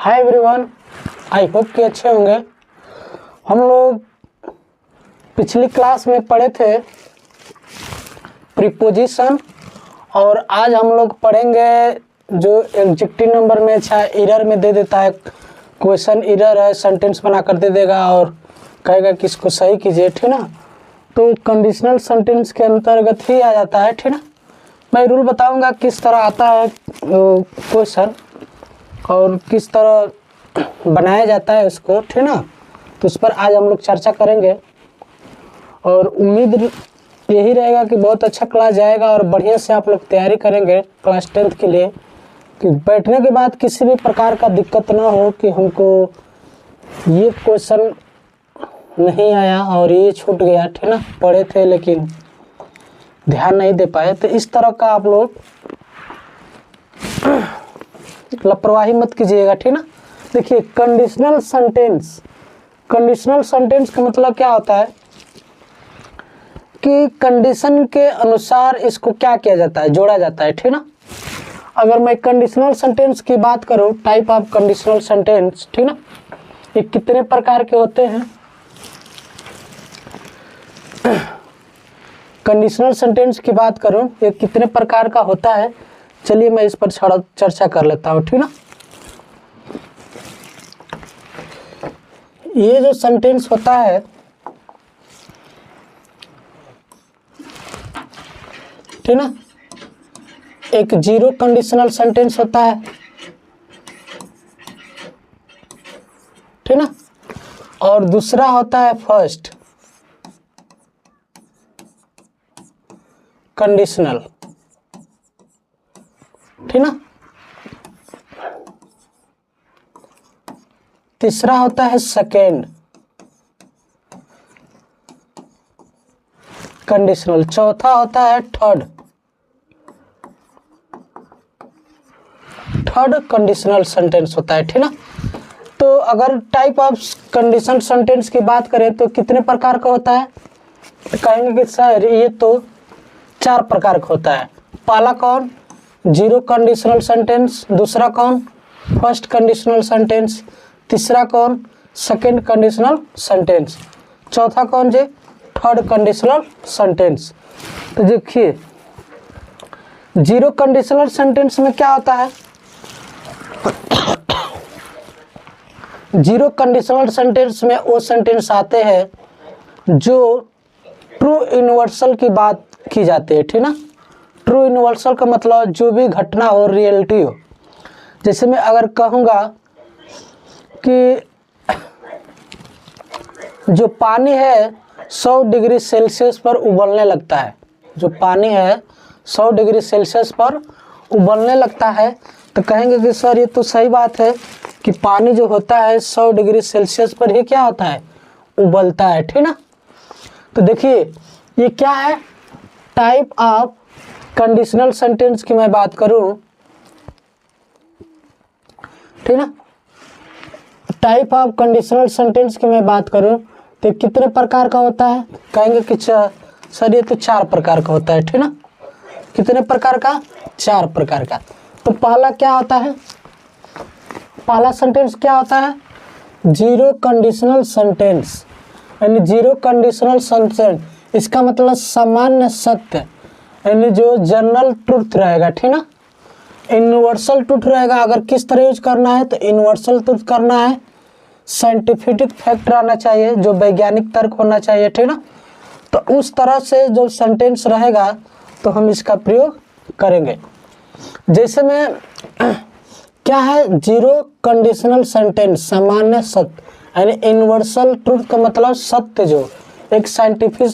Hi everyone, I hope कि अच्छे होंगे। हम लोग पिछली क्लास में पढ़े थे प्रीपोजिशन और आज हम लोग पढ़ेंगे जो एडजेक्टिव नंबर में एरर में दे देता है, क्वेश्चन एरर है, सेंटेंस बना कर दे देगा और कहेगा कि इसको सही कीजिए, ठीक ना। तो कंडीशनल सेंटेंस के अंतर्गत ही आ जाता है, ठीक ना। मैं रूल बताऊंगा किस तरह आता है क्वेश्चन और किस तरह बनाया जाता है उसको, ठीक ना। तो उस पर आज हम लोग चर्चा करेंगे और उम्मीद यही रहेगा कि बहुत अच्छा क्लास जाएगा और बढ़िया से आप लोग तैयारी करेंगे क्लास 10th के लिए, कि बैठने के बाद किसी भी प्रकार का दिक्कत ना हो कि हमको ये क्वेश्चन नहीं आया और ये छूट गया, ठीक ना। पढ़े थे लेकिन ध्यान नहीं दे पाए, तो इस तरह का आप लोग लापरवाही मत कीजिएगा, ठीक ना। देखिए कंडीशनल सेंटेंस का मतलब क्या होता है कि कंडीशन के अनुसार इसको क्या किया जाता है, जोड़ा जाता है, ठीक ना। अगर मैं कंडीशनल सेंटेंस की बात करूं, टाइप ऑफ कंडीशनल सेंटेंस, ठीक ना, ये कितने प्रकार के होते हैं। कंडीशनल सेंटेंस की बात करूं, ये कितने प्रकार का होता है, चलिए मैं इस पर चर्चा कर लेता हूं, ठीक ना। ये जो सेंटेंस होता है, ठीक ना, एक जीरो कंडीशनल सेंटेंस होता है, ठीक ना, और दूसरा होता है फर्स्ट कंडीशनल, ठीक ना। तीसरा होता है सेकेंड कंडीशनल, चौथा होता है थर्ड कंडीशनल सेंटेंस होता है, ठीक ना। तो अगर टाइप ऑफ कंडीशन सेंटेंस की बात करें तो कितने प्रकार का होता है, तो कहेंगे कि सर ये तो 4 प्रकार का होता है। पहला कौन, जीरो कंडीशनल सेंटेंस, दूसरा कौन, फर्स्ट कंडीशनल सेंटेंस, तीसरा कौन, सेकेंड कंडीशनल सेंटेंस, चौथा कौन जी, थर्ड कंडीशनल सेंटेंस। तो देखिए जीरो कंडीशनल सेंटेंस में क्या होता है, जीरो कंडीशनल सेंटेंस में वो सेंटेंस आते हैं जो ट्रू यूनिवर्सल की बात की जाती है, ठीक ना। ट्रू यूनिवर्सल का मतलब जो भी घटना हो, रियलिटी हो। जैसे मैं अगर कहूँगा कि जो पानी है 100 डिग्री सेल्सियस पर उबलने लगता है, जो पानी है 100 डिग्री सेल्सियस पर उबलने लगता है, तो कहेंगे कि सर ये तो सही बात है कि पानी जो होता है 100 डिग्री सेल्सियस पर ही क्या होता है, उबलता है, ठीक ना। तो देखिए ये क्या है, टाइप ऑफ कंडीशनल सेंटेंस की मैं बात करूं, ठीक ना, टाइप ऑफ कंडीशनल सेंटेंस की मैं बात करूं तो कितने प्रकार का होता है, कहेंगे कि सर ये तो 4 प्रकार का होता है, ठीक ना। कितने प्रकार का, 4 प्रकार का। तो पहला क्या होता है, पहला सेंटेंस क्या होता है, जीरो कंडीशनल सेंटेंस, यानी जीरो कंडीशनल सेंटेंस, इसका मतलब सामान्य सत्य, यानी जो जनरल ट्रुथ रहेगा, ठीक ना। यूनिवर्सल ट्रुथ रहेगा, अगर किस तरह यूज करना है तो यूनिवर्सल ट्रुथ करना है, साइंटिफिक फैक्ट रहना चाहिए, जो वैज्ञानिक तर्क होना चाहिए, ठीक ना। तो उस तरह से जो सेंटेंस रहेगा तो हम इसका प्रयोग करेंगे। जैसे में क्या है, जीरो कंडीशनल सेंटेंस, सामान्य सत्य, यानी यूनिवर्सल ट्रुथ का मतलब सत्य, जो एक साइंटिफिक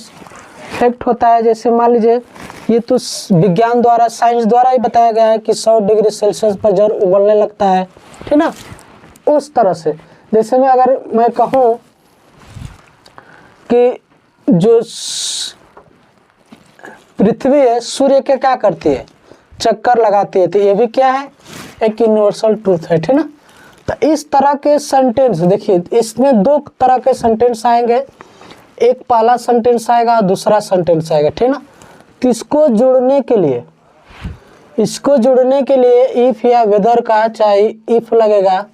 फैक्ट होता है। जैसे मान लीजिए ये तो विज्ञान द्वारा, साइंस द्वारा ही बताया गया है कि 100 डिग्री सेल्सियस पर जल उबलने लगता है, ठीक ना। उस तरह से जैसे में अगर मैं कहूँ कि जो पृथ्वी है सूर्य के क्या करती है, चक्कर लगाती है, तो ये भी क्या है, एक यूनिवर्सल ट्रूथ है, ठीक ना। तो इस तरह के सेंटेंस देखिए, इसमें 2 तरह के सेंटेंस आएंगे, एक पहला सेंटेंस आएगा, दूसरा सेंटेंस आएगा, ठीक ना। तो इसको जोड़ने के लिए इफ या वेदर का चाहे इफ लगेगा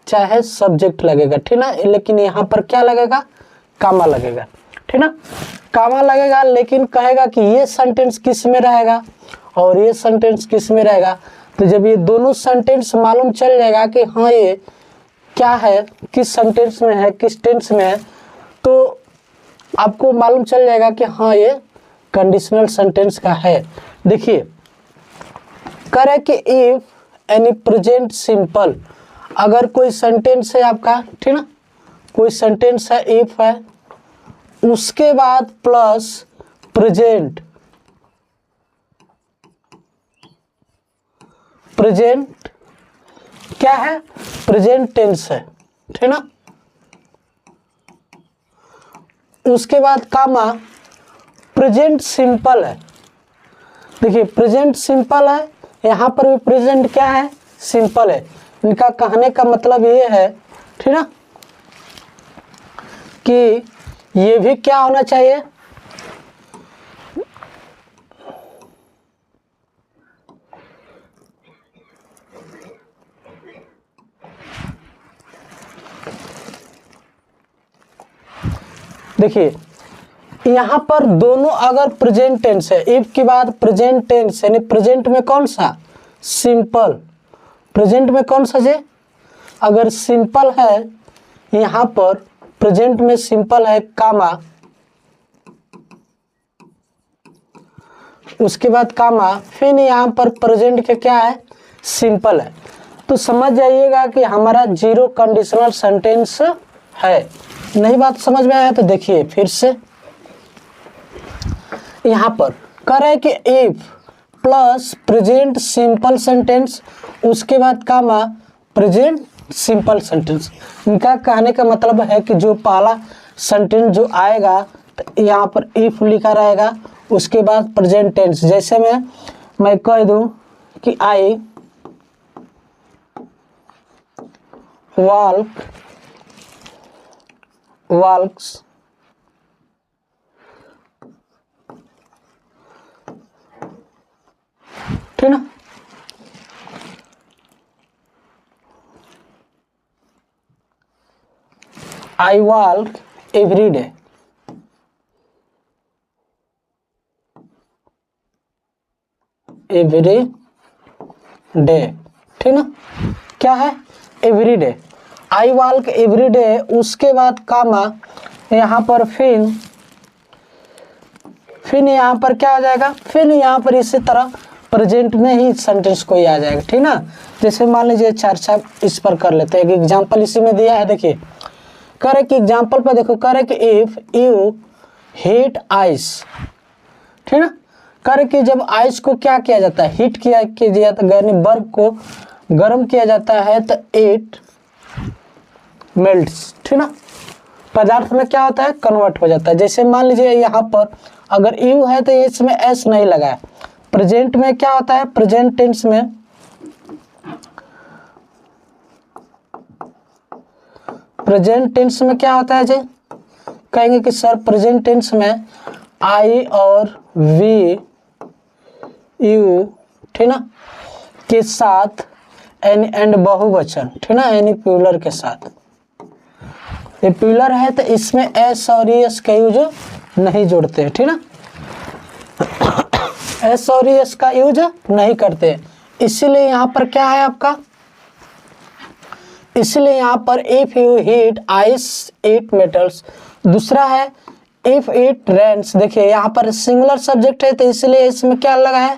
चाहे सब्जेक्ट लगेगा, ठीक ना। लेकिन यहाँ पर क्या लगेगा, कामा लगेगा, ठीक ना, कामा लगेगा। लेकिन कहेगा कि ये सेंटेंस किस में रहेगा और ये सेंटेंस किस में रहेगा। तो जब ये दोनों सेंटेंस मालूम चल जाएगा कि हाँ ये क्या है, किस सेंटेंस में है, किस टेंस में है, तो आपको मालूम चल जाएगा कि हाँ ये कंडीशनल सेंटेंस का है। देखिए कह रहे कि इफ एनी प्रेजेंट सिंपल, अगर कोई सेंटेंस है आपका, ठीक ना, कोई सेंटेंस है, इफ है, उसके बाद प्लस प्रेजेंट, प्रेजेंट क्या है, प्रेजेंट टेंस है, ठीक ना, उसके बाद कामा प्रेजेंट सिंपल है। देखिए प्रेजेंट सिंपल है, यहाँ पर भी प्रेजेंट क्या है, सिंपल है। इनका कहने का मतलब ये है, ठीक ना, कि ये भी क्या होना चाहिए, देखिए यहाँ पर दोनों अगर प्रेजेंट टेंस है, इफ के बाद प्रेजेंट टेंस यानी प्रेजेंट में कौन सा, सिंपल, प्रेजेंट में कौन सा जे, अगर सिंपल है, यहाँ पर प्रेजेंट में सिंपल है, कामा, उसके बाद कामा, फिर यहाँ पर प्रेजेंट के क्या है, सिंपल है। तो समझ जाइएगा कि हमारा जीरो कंडीशनल सेंटेंस है। नहीं बात समझ में आया तो देखिए फिर से, यहाँ पर कह रहे हैं कि if plus present simple sentence, उसके बाद कामा प्रेजेंट सिंपल सेंटेंस। इनका कहने का मतलब है कि जो पहला सेंटेंस जो आएगा तो यहाँ पर इफ लिखा रहेगा, उसके बाद प्रेजेंट टेंस। जैसे मैं कह दूं कि आई वॉल्क्स ठीक ना, I walk every day, every day, ठीक ना, क्या है, every day, I walk every day. उसके बाद कामा, यहाँ पर फिर यहाँ पर क्या आ जाएगा, फिर यहाँ पर इसी तरह प्रेजेंट में ही सेंटेंस कोई आ जाएगा, ठीक ना। जैसे मान लीजिए चर्चा इस पर कर लेते हैं, एक एग्जांपल इसी में दिया है। देखिए कह रहे कि एग्जांपल पर देखो, कह रहे कि इफ यू हीट आइस, ठीक ना, कह रहे कि जब आइस को क्या किया जाता है, हीट किया जाता है, यानी बर्फ को गर्म किया जाता है, तो इट मेल्ट्स, ठीक ना, पदार्थ में क्या होता है, कन्वर्ट हो जाता है। जैसे मान लीजिए यहाँ पर अगर यू है तो इसमें एस नहीं लगा है। प्रेजेंट में क्या होता है, प्रेजेंट टेंस में क्या होता है जी, कहेंगे कि सर प्रेजेंट टेंस में आई और वी यू, ठीक ना, के साथ एंड बहुवचन, ठीक ना, एनी प्लूरल के साथ। ये प्लूरल है तो इसमें एस और एस का यूज नहीं जोड़ते हैं, ठीक ना, एस और एस का यूज नहीं करते। इसीलिए यहाँ पर क्या है आपका, इसलिए यहाँ पर if you heat ice it metals. दूसरा है इफ इट रेन्स, देखिए यहाँ पर सिंगुलर सब्जेक्ट है तो इसलिए इसमें क्या लगा है,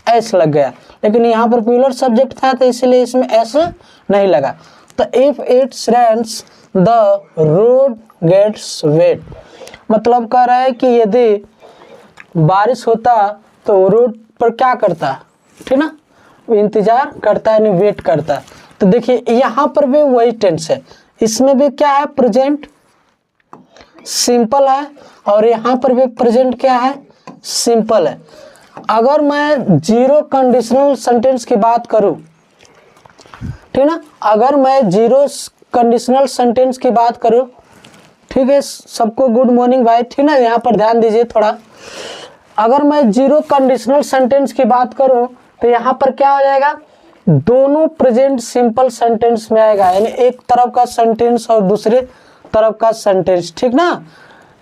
एस लग गया, लेकिन यहाँ पर प्लूरल सब्जेक्ट था तो इसलिए इसमें एस नहीं लगा। तो if it's rains the road gets wet, मतलब कह रहा है कि यदि बारिश होता तो रोड पर क्या करता, ठीक ना, इंतजार करता है, यानी वेट करता। तो देखिए यहाँ पर भी वही टेंस है, इसमें भी क्या है, प्रेजेंट सिंपल है, और यहाँ पर भी प्रेजेंट क्या है, सिंपल है। अगर मैं जीरो कंडीशनल सेंटेंस की बात करूं, ठीक ना, अगर मैं जीरो कंडीशनल सेंटेंस की बात करूं, ठीक है, सबको गुड मॉर्निंग भाई, ठीक ना, यहाँ पर ध्यान दीजिए थोड़ा। अगर मैं जीरो कंडीशनल सेंटेंस की बात करूं तो यहाँ पर क्या हो जाएगा, दोनों प्रेजेंट सिंपल सेंटेंस में आएगा, यानी एक तरफ का सेंटेंस और दूसरे तरफ का सेंटेंस, ठीक ना।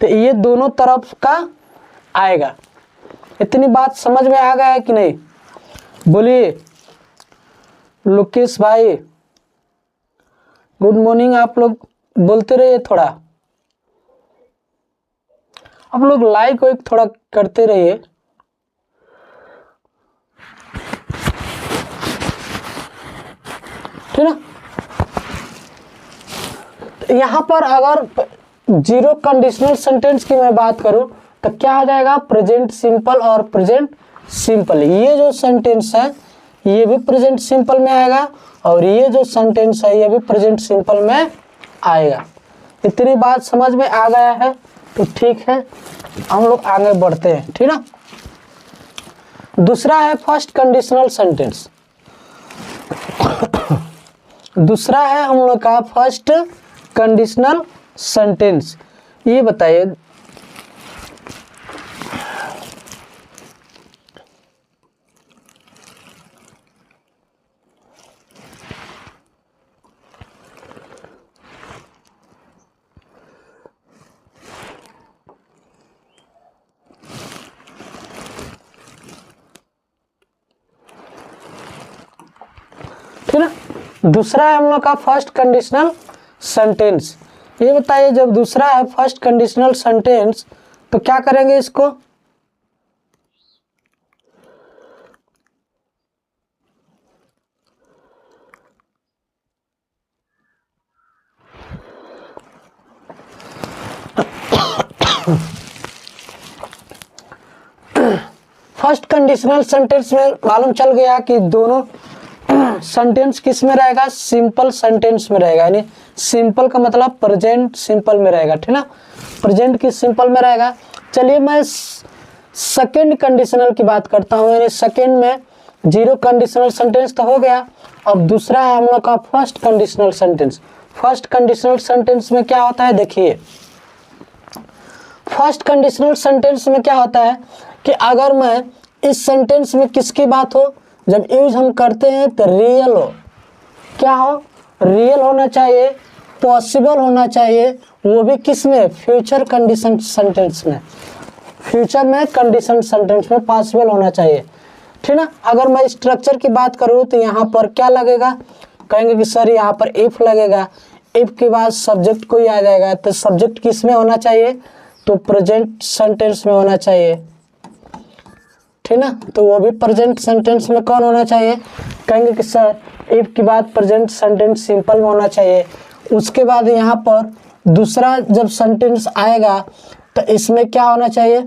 तो ये दोनों तरफ का आएगा। इतनी बात समझ में आ गया है कि नहीं? बोलिए लुकेश भाई, गुड मॉर्निंग। आप लोग बोलते रहिए, थोड़ा आप लोग लाइक वाइक थोड़ा करते रहिए। ठीक ना। तो यहाँ पर अगर जीरो कंडीशनल सेंटेंस की मैं बात करूं तो क्या आ जाएगा? प्रेजेंट सिंपल और प्रेजेंट सिंपल। ये जो सेंटेंस है ये भी प्रेजेंट सिंपल में आएगा और ये जो सेंटेंस है ये भी प्रेजेंट सिंपल में आएगा। इतनी बात समझ में आ गया है तो ठीक है, हम लोग आगे बढ़ते हैं। ठीक ना। दूसरा है फर्स्ट कंडीशनल सेंटेंस। दूसरा है हम लोग का फर्स्ट कंडीशनल सेंटेंस। ये बताइए, ठीक ना। दूसरा है हम लोग का फर्स्ट कंडीशनल सेंटेंस। ये बताइए, जब दूसरा है फर्स्ट कंडीशनल सेंटेंस तो क्या करेंगे इसको? फर्स्ट कंडीशनल सेंटेंस में मालूम चल गया कि दोनों सेंटेंस किस में रहेगा? सिंपल सेंटेंस में रहेगा, यानी सिंपल का मतलब प्रेजेंट सिंपल में रहेगा। ठीक ना। प्रेजेंट की सिंपल में रहेगा। चलिए मैं सेकेंड कंडीशनल की बात करता हूँ, यानी सेकेंड में जीरो कंडीशनल सेंटेंस तो हो गया। अब दूसरा है हम लोग का first conditional sentence. First conditional sentence में क्या होता है? देखिए, फर्स्ट कंडीशनल सेंटेंस में क्या होता है कि अगर मैं इस सेंटेंस में किसकी बात हो, जब यूज हम करते हैं तो रियल हो, क्या हो? रियल होना चाहिए, पॉसिबल होना चाहिए, वो भी किस में? फ्यूचर कंडीशन सेंटेंस में। फ्यूचर में कंडीशन सेंटेंस में पॉसिबल होना चाहिए। ठीक ना। अगर मैं स्ट्रक्चर की बात करूँ तो यहाँ पर क्या लगेगा? कहेंगे कि सर यहाँ पर इफ लगेगा। इफ के बाद सब्जेक्ट कोई आ जाएगा, तो सब्जेक्ट किस में होना चाहिए? तो प्रेजेंट सेंटेंस में होना चाहिए। ठीक ना। तो वो भी प्रेजेंट सेंटेंस में कौन होना चाहिए? कहेंगे कि सर इफ के बाद प्रेजेंट सेंटेंस सिंपल में होना चाहिए। उसके बाद यहाँ पर दूसरा जब सेंटेंस आएगा तो इसमें क्या होना चाहिए?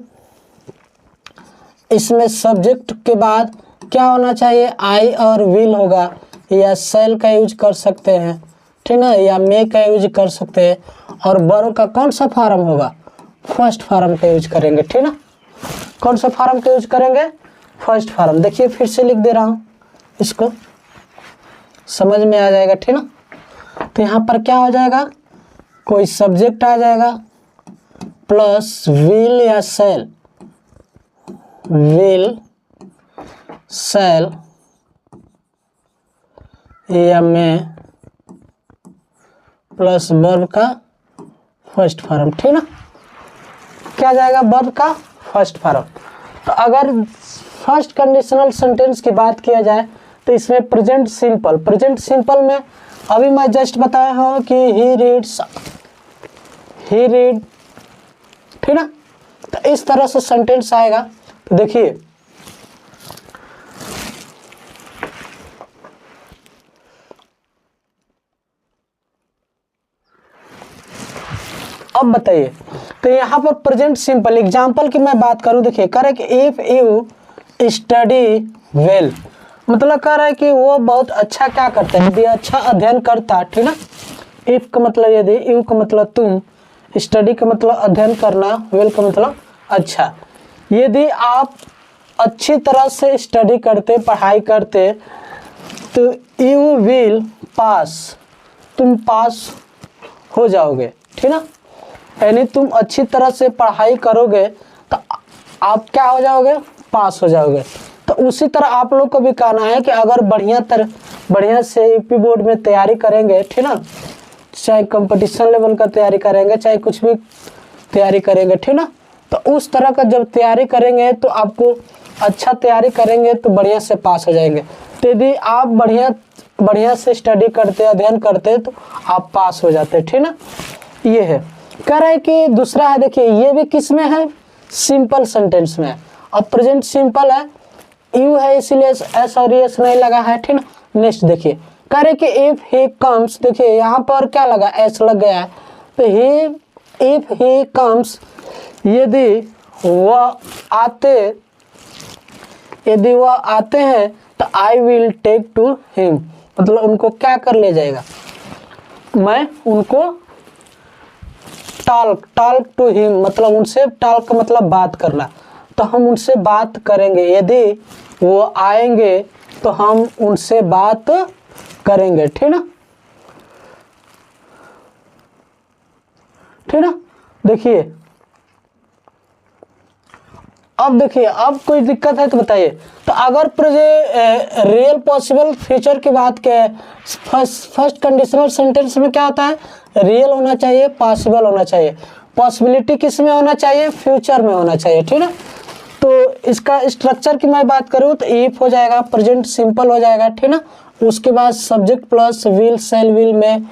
इसमें सब्जेक्ट के बाद क्या होना चाहिए? आई और विल होगा, या सेल का यूज कर सकते हैं, ठीक ना, या मे का यूज कर सकते हैं। और वर्ब का कौन सा फॉर्म होगा? फर्स्ट फॉर्म का यूज करेंगे। ठीक ना। कौन सा फॉर्म का यूज करेंगे? First form. देखिए फिर से लिख दे रहा हूं, इसको समझ में आ जाएगा। ठीक ना। तो यहाँ पर क्या हो जाएगा? कोई सब्जेक्ट आ जाएगा प्लस विल या सेल, विल सेल या मे प्लस वर्ब का फर्स्ट फॉर्म। ठीक ना। क्या जाएगा? वर्ब का फर्स्ट फॉर्म। तो अगर फर्स्ट कंडीशनल सेंटेंस की बात किया जाए तो इसमें प्रेजेंट सिंपल, प्रेजेंट सिंपल में अभी मैं जस्ट बताया हूँ कि ही रीड्स, ही रीड। ठीक ना। तो इस तरह से सेंटेंस आएगा। तो देखिए, अब बताइए, तो यहाँ पर प्रेजेंट सिंपल एग्जाम्पल की मैं बात करूँ, देखिए कह रहा है कि इफ यू स्टडी वेल, मतलब कह रहा है कि वो बहुत अच्छा क्या करता है? यदि अच्छा अध्ययन करता। ठीक ना। इफ का मतलब यदि, यू का मतलब तुम, स्टडी का मतलब अध्ययन करना, वेल का मतलब अच्छा। यदि आप अच्छी तरह से स्टडी करते, पढ़ाई करते, तो यू विल पास, तुम पास हो जाओगे। ठीक ना। यानी तुम अच्छी तरह से पढ़ाई करोगे तो आप क्या हो जाओगे? पास हो जाओगे। तो उसी तरह आप लोग को भी कहना है कि अगर बढ़िया से यूपी बोर्ड में तैयारी करेंगे, ठीक ना, चाहे कंपटीशन लेवल का तैयारी करेंगे, चाहे कुछ भी तैयारी करेंगे, ठीक ना, तो उस तरह का जब तैयारी करेंगे तो आपको अच्छा तैयारी करेंगे तो बढ़िया से पास हो जाएंगे। तो यदि आप बढ़िया से स्टडी करते, अध्ययन करते तो आप पास हो जाते, ठीक ना। ये है, कह रहा है कि दूसरा है, देखिए ये भी किस में है, सिंपल सेंटेंस में है। अब प्रेजेंट सिंपल है, यू है इसीलिए एस और एस नहीं लगा है, ठीक ना। नेक्स्ट देखिए, कह रहे कि इफ ही कम्स, देखिए यहाँ पर क्या लगा, एस लग गया है, तो ही इफ ही कम्स, यदि वह आते हैं तो I will take to him, मतलब उनको क्या कर ले जाएगा, मैं उनको टॉक टू हिम, मतलब उनसे टॉक का मतलब बात करना, तो हम उनसे बात करेंगे, यदि वो आएंगे तो हम उनसे बात करेंगे, ठीक ना, ठीक ना। देखिए अब देखिए, अब कोई दिक्कत है तो बताइए। तो अगर रियल पॉसिबल फ्यूचर की बात करें, फर्स्ट कंडीशनल सेंटेंस में क्या होता है, रियल होना चाहिए, पॉसिबल होना चाहिए। पॉसिबिलिटी किस में होना चाहिए, फ्यूचर में होना चाहिए, ठीक है। तो इसका स्ट्रक्चर की मैं बात करूँ तो इफ हो जाएगा, प्रेजेंट सिंपल हो जाएगा, ठीक ना। उसके बाद subject plus will, shall will में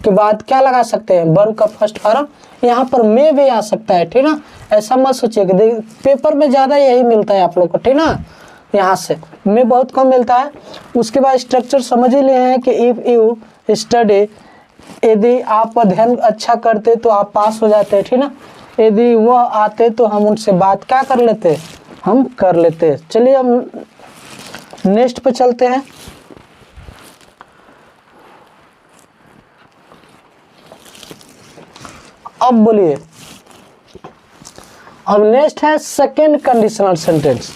के बाद क्या लगा सकते हैं, वर्ब का फर्स्ट फॉर्म, यहाँ पर में भी आ सकता है, ठीक ना। ऐसा मत सोचिए कि पेपर में ज़्यादा यही मिलता है आप लोग को, ठीक ना, यहाँ से में बहुत कम मिलता है। उसके बाद स्ट्रक्चर समझ ही लिए हैं कि इफ़ यू स्टडी, यदि आप अध्ययन अच्छा करते तो आप पास हो जाते, ठीक ना। यदि वह आते तो हम उनसे बात क्या कर लेते, हम कर लेते। चलिए हम नेक्स्ट पे चलते हैं। अब बोलिए, अब नेक्स्ट है सेकेंड कंडीशनल सेंटेंस।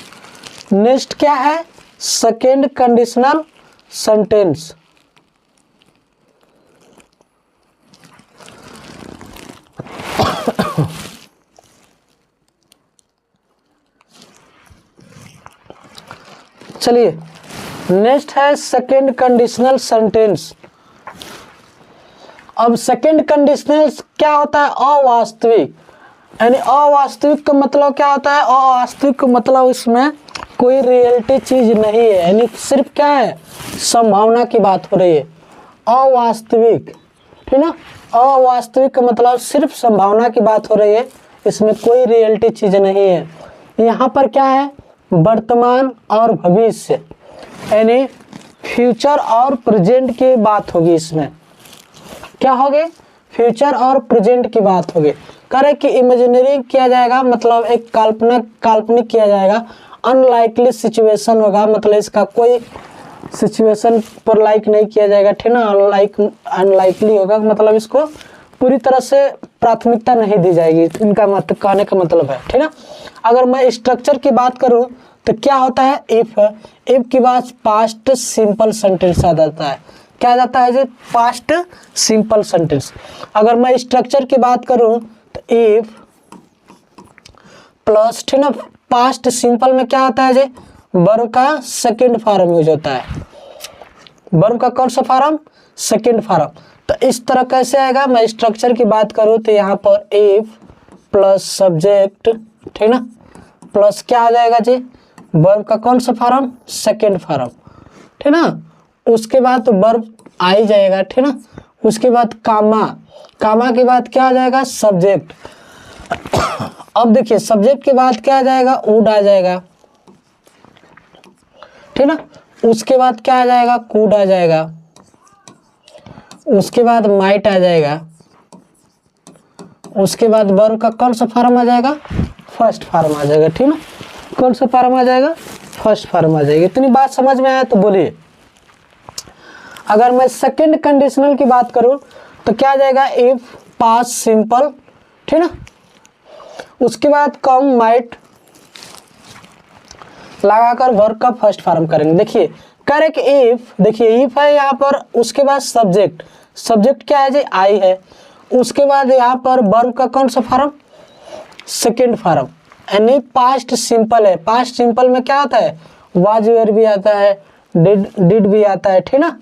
नेक्स्ट क्या है, सेकेंड कंडीशनल सेंटेंस। चलिए नेक्स्ट है सेकेंड कंडीशनल सेंटेंस। अब सेकेंड कंडीशनल क्या होता है, अवास्तविक, यानी अवास्तविक का मतलब क्या होता है, अवास्तविक का मतलब इसमें कोई रियलिटी चीज नहीं है, यानी सिर्फ क्या है, संभावना की बात हो रही है। अवास्तविक, ठीक ना, अवास्तविक का मतलब सिर्फ संभावना की बात हो रही है, इसमें कोई रियलिटी चीज नहीं है। यहाँ पर क्या है, वर्तमान और भविष्य, यानी फ्यूचर और प्रेजेंट की बात होगी। इसमें क्या होगी, फ्यूचर और प्रेजेंट की बात होगी। करे कि इमेजिनरी किया जाएगा, मतलब एक काल्पनिक किया जाएगा। अनलाइकली सिचुएशन होगा, मतलब इसका कोई सिचुएशन पर लाइक नहीं किया जाएगा, ठीक ना। अनलाइकली होगा, मतलब इसको पूरी तरह से प्राथमिकता नहीं दी जाएगी, इनका मतलब कहने का मतलब है, ठीक ना। अगर मैं स्ट्रक्चर की बात करूं तो क्या होता है, इफ की बाद पास्ट सिंपल सेंटेंस आ जाता है। क्या आ जाता है जी, पास्ट सिंपल सेंटेंस। अगर मैं स्ट्रक्चर की बात करूं तो इफ प्लस, ठीक ना, पास्ट सिंपल में क्या होता है जी, वर्ब का सेकंड फॉर्म यूज होता है। वर्ब का कौन सा फॉर्म, सेकंड फॉर्म। तो इस तरह कैसे आएगा, मैं स्ट्रक्चर की बात करूं तो यहाँ पर इफ प्लस सब्जेक्ट, ठीक ना, प्लस क्या आ जाएगा जी, वर्ब का कौन सा फॉर्म, सेकंड फॉर्म, ठीक ना। उसके बाद तो वर्ब आ ही जाएगा, ठीक ना। उसके बाद कामा के बाद क्या आ जाएगा, सब्जेक्ट। अब देखिए सब्जेक्ट के बाद क्या आ जाएगा, वुड आ जाएगा, ठीक ना। उसके बाद क्या आ जाएगा, कुड आ जाएगा। उसके बाद माइट आ जाएगा। उसके बाद वर्ब का कौन सा फॉर्म आ जाएगा, फर्स्ट फॉर्म आ जाएगा, ठीक ना। कौन सा फॉर्म आ जाएगा, फर्स्ट फॉर्म आ जाएगी। इतनी बात समझ में आया तो बोलिए। अगर मैं सेकंड कंडीशनल की बात करूं तो क्या आ जाएगा, इफ पास्ट सिंपल, ठीक ना। उसके बाद कम माइट लगाकर वर्ब का फर्स्ट फॉर्म करेंगे। देखिए करेक्ट इफ, देखिए इफ है यहाँ पर, उसके बाद सब्जेक्ट क्या है जी, आई है। उसके बाद यहाँ पर वर्ब का कौन सा फॉर्म, सेकंड फॉर्म, यानी पास्ट सिंपल है। पास्ट सिंपल में क्या होता है, वाज वेयर भी आता है, डिड भी आता है, ठीक ना।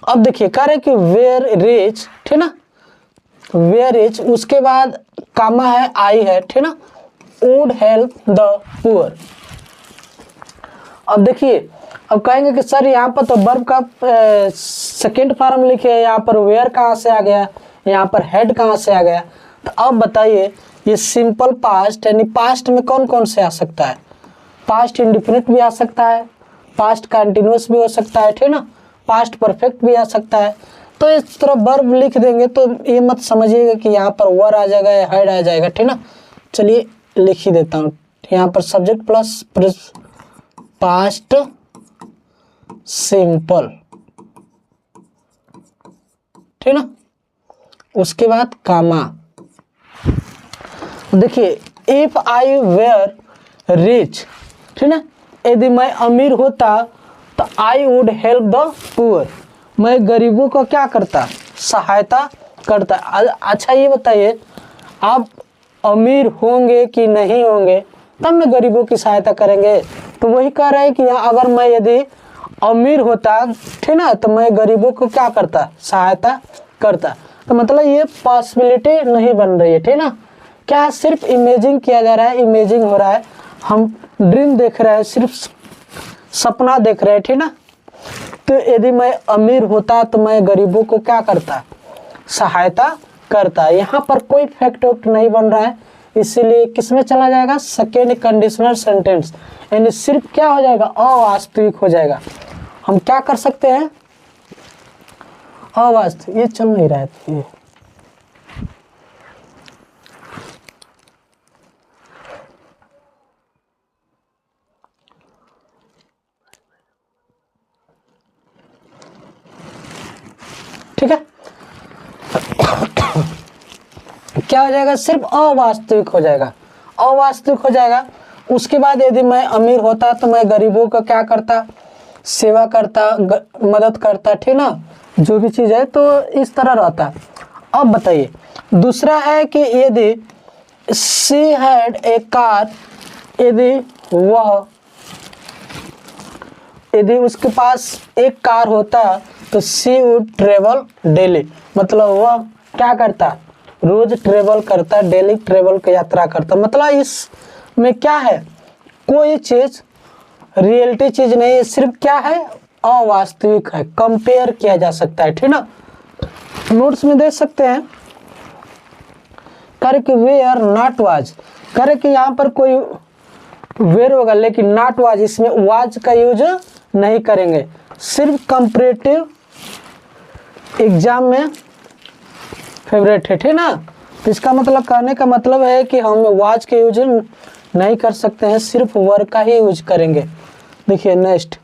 अब देखिए कह रहे कि वेयर रिच, ठीक ना, वेयर रिच, उसके बाद कामा है, आई है, ठीक ना, वुड हेल्प द पुअर। अब देखिए अब कहेंगे कि सर यहाँ पर तो वर्ब का सेकेंड फॉर्म लिखे है, यहाँ पर वेयर कहाँ से आ गया, यहाँ पर हेड कहाँ से आ गया। तो अब बताइए ये सिंपल पास्ट यानी पास्ट में कौन कौन से आ सकता है, पास्ट इंडिफिनिट भी आ सकता है, पास्ट कंटिन्यूअस भी हो सकता है, ठीक ना, पास्ट परफेक्ट भी आ सकता है। तो इस तरह वर्ब लिख देंगे तो ये मत समझिएगा कि यहाँ पर वर आ जाएगा या हेड आ जाएगा, ठीक ना। चलिए लिख ही देता हूँ, यहाँ पर सब्जेक्ट प्लस पास्ट सिंपल, ठीक ना, उसके बाद कामा। देखिए इफ आई वेयर रिच, ठीक ना, यदि मैं अमीर होता तो I would help the poor, मैं गरीबों को क्या करता, सहायता करता। अच्छा ये बताइए आप अमीर होंगे कि नहीं होंगे तब ना गरीबों की सहायता करेंगे। तो वही कह रहा है कि यहाँ अगर मैं यदि अमीर होता, ठीक ना, तो मैं गरीबों को क्या करता, सहायता करता। तो मतलब ये पॉसिबिलिटी नहीं बन रही है, ठीक ना, क्या सिर्फ इमेजिंग किया जा रहा है, इमेजिंग हो रहा है, हम ड्रीम देख रहे हैं, सिर्फ सपना देख रहे हैं, ठीक ना। तो यदि मैं अमीर होता तो मैं गरीबों को क्या करता, सहायता करता। यहाँ पर कोई फैक्ट वैक्ट नहीं बन रहा है, इसीलिए किसमें चला जाएगा, सेकेंड कंडीशनल सेंटेंस, यानी सिर्फ क्या हो जाएगा, अवास्तविक हो जाएगा। हम क्या कर सकते हैं, अवास्तविक, ये चल नहीं रहा है ये। ठीक है क्या हो जाएगा, सिर्फ अवास्तविक हो जाएगा, अवास्तविक हो जाएगा। उसके बाद यदि मैं अमीर होता तो मैं गरीबों का क्या करता, सेवा करता, मदद करता, ठीक ना, जो भी चीज़ है तो इस तरह रहता। अब बताइए दूसरा है कि यदि शी हैड ए कार, यदि उसके पास एक कार होता तो शी वुड ट्रेवल डेली, मतलब वह क्या करता, रोज ट्रेवल करता, डेली ट्रेवल की यात्रा करता। मतलब इसमें क्या है, कोई चीज रियलिटी चीज नहीं है, सिर्फ क्या है, अवास्तविक है, कंपेयर किया जा सकता है, ठीक ना। नोट्स में देख सकते हैं करे कि वेयर नॉट वाज, करे कि यहाँ पर कोई वेयर होगा लेकिन नॉट वाज, इसमें वाज का यूज नहीं करेंगे, सिर्फ कंपैरेटिव एग्जाम में फेवरेट है, ठीक ना। तो इसका मतलब कहने का मतलब है कि हम वाज के यूज नहीं कर सकते हैं, सिर्फ वर का ही यूज करेंगे। देखिए नेक्स्ट,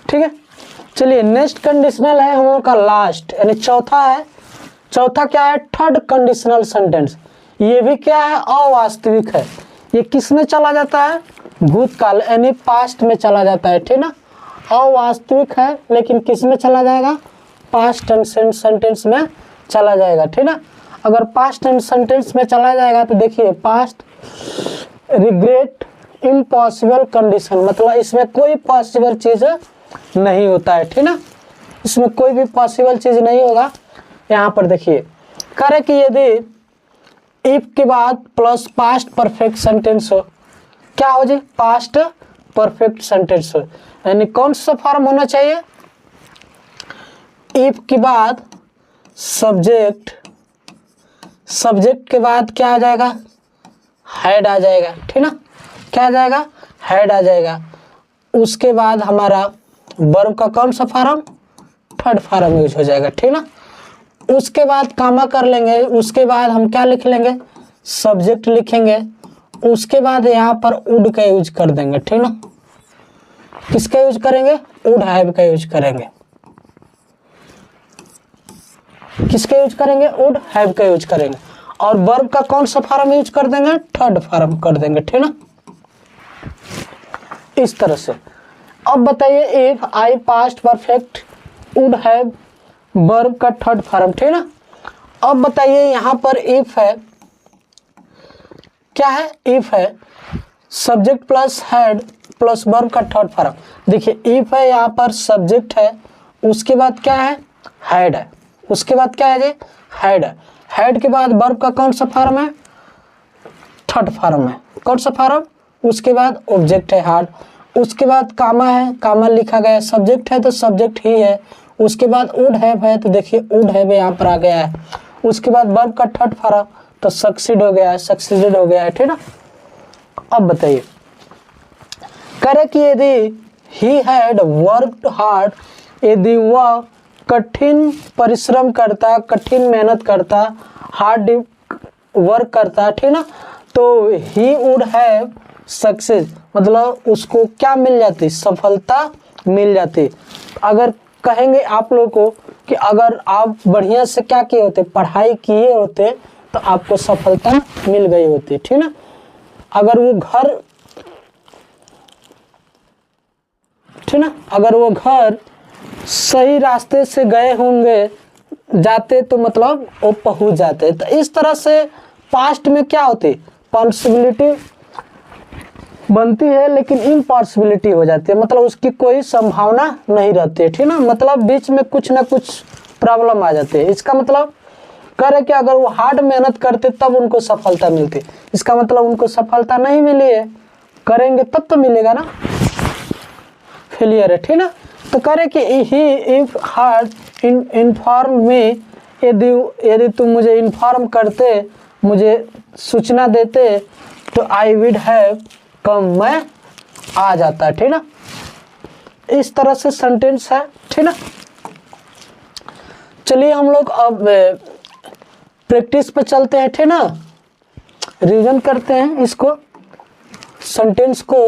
ठीक है। चलिए नेक्स्ट कंडीशनल है हम लोग का लास्ट, यानी चौथा है। चौथा क्या है, थर्ड कंडीशनल सेंटेंस। ये भी क्या है, अवास्तविक है। ये किस में चला जाता है, भूतकाल यानी पास्ट में चला जाता है, ठीक ना। अवास्तविक है लेकिन किस में चला जाएगा, पास्ट टेंस सेंटेंस में चला जाएगा, ठीक ना। अगर पास्ट टेंस सेंटेंस में चला जाएगा तो देखिए पास्ट रिग्रेट इम्पॉसिबल कंडीशन, मतलब इसमें कोई पॉसिबल चीज नहीं होता है, ठीक ना, इसमें कोई भी पॉसिबल चीज नहीं होगा। यहाँ पर देखिए करे कि यदि इफ के बाद प्लस पास्ट परफेक्ट सेंटेंस हो, क्या हो जी, पास्ट परफेक्ट सेंटेंस हो, यानी कौन सा फॉर्म होना चाहिए, इफ के बाद सब्जेक्ट, सब्जेक्ट के बाद क्या आ जाएगा, हेड आ जाएगा, ठीक ना, क्या आ जाएगा, हेड आ जाएगा। उसके बाद हमारा वर्ब का कौन सा फॉर्म, थर्ड फॉर्म यूज हो जाएगा, ठीक ना। उसके बाद कामा कर लेंगे, उसके बाद हम क्या लिख लेंगे, सब्जेक्ट लिखेंगे, उसके बाद यहाँ पर वुड का यूज कर देंगे, ठीक ना। किसका यूज करेंगे? वुड हैव का यूज करेंगे। किसका यूज करेंगे? वुड हैव का यूज करेंगे। और वर्ब का कौन सा फॉर्म यूज कर देंगे? थर्ड फॉर्म कर देंगे, ठीक ना, इस तरह से। अब बताइए if I past perfect would have verb का थर्ड फॉर्म, ठीक ना। अब बताइए यहाँ पर इफ है, क्या है? इफ है subject plus head plus verb का थर्ड फॉर्म। देखिए इफ है, यहाँ पर सब्जेक्ट है, उसके बाद क्या है? हेड है। उसके बाद क्या है जी? हेड है। हेड के बाद वर्ब का कौन सा फॉर्म है? थर्ड फॉर्म है। कौन सा फॉर्म? उसके बाद ऑब्जेक्ट है हार्ड। उसके बाद कामा है, कामा लिखा गया है। सब्जेक्ट है तो सब्जेक्ट ही है। उसके बाद वुड हैव है, तो देखिए वुड हैव यहाँ पर आ गया है। उसके बाद वर्ब का थर्ड फॉर्म तो सक्सीड हो गया है, सक्सीडेड हो गया है, ठीक ना। अब बताइए करे कि यदि ही हैड वर्कड हार्ड, यदि वह कठिन परिश्रम करता, कठिन मेहनत करता, हार्ड वर्क करता, ठीक ना, तो ही वुड हैव सक्सेस, मतलब उसको क्या मिल जाती? सफलता मिल जाती। अगर कहेंगे आप लोगों को कि अगर आप बढ़िया से क्या किए होते, पढ़ाई किए होते, तो आपको सफलता मिल गई होती, ठीक ना। अगर वो घर, ठीक ना, अगर वो घर सही रास्ते से गए होंगे जाते, तो मतलब वो पहुंच जाते। तो इस तरह से पास्ट में क्या होती? पॉसिबिलिटी बनती है लेकिन इम्पॉसिबिलिटी हो जाती है, मतलब उसकी कोई संभावना नहीं रहती है, ठीक ना। मतलब बीच में कुछ ना कुछ प्रॉब्लम आ जाती है। इसका मतलब करे कि अगर वो हार्ड मेहनत करते तब उनको सफलता मिलती, इसका मतलब उनको सफलता नहीं मिली है, करेंगे तब तो मिलेगा ना, फेलियर है, ठीक ना। तो करे कि ही इफ हार्ड इन्फॉर्म में, यदि तुम मुझे इन्फॉर्म करते, मुझे सूचना देते, तो आई विड हैव कम, मैं आ जाता, ठीक ना। इस तरह से सेंटेंस है, ठीक ना। चलिए हम लोग अब प्रैक्टिस पे चलते हैं, ठीक ना। रिवीजन करते हैं इसको, सेंटेंस को।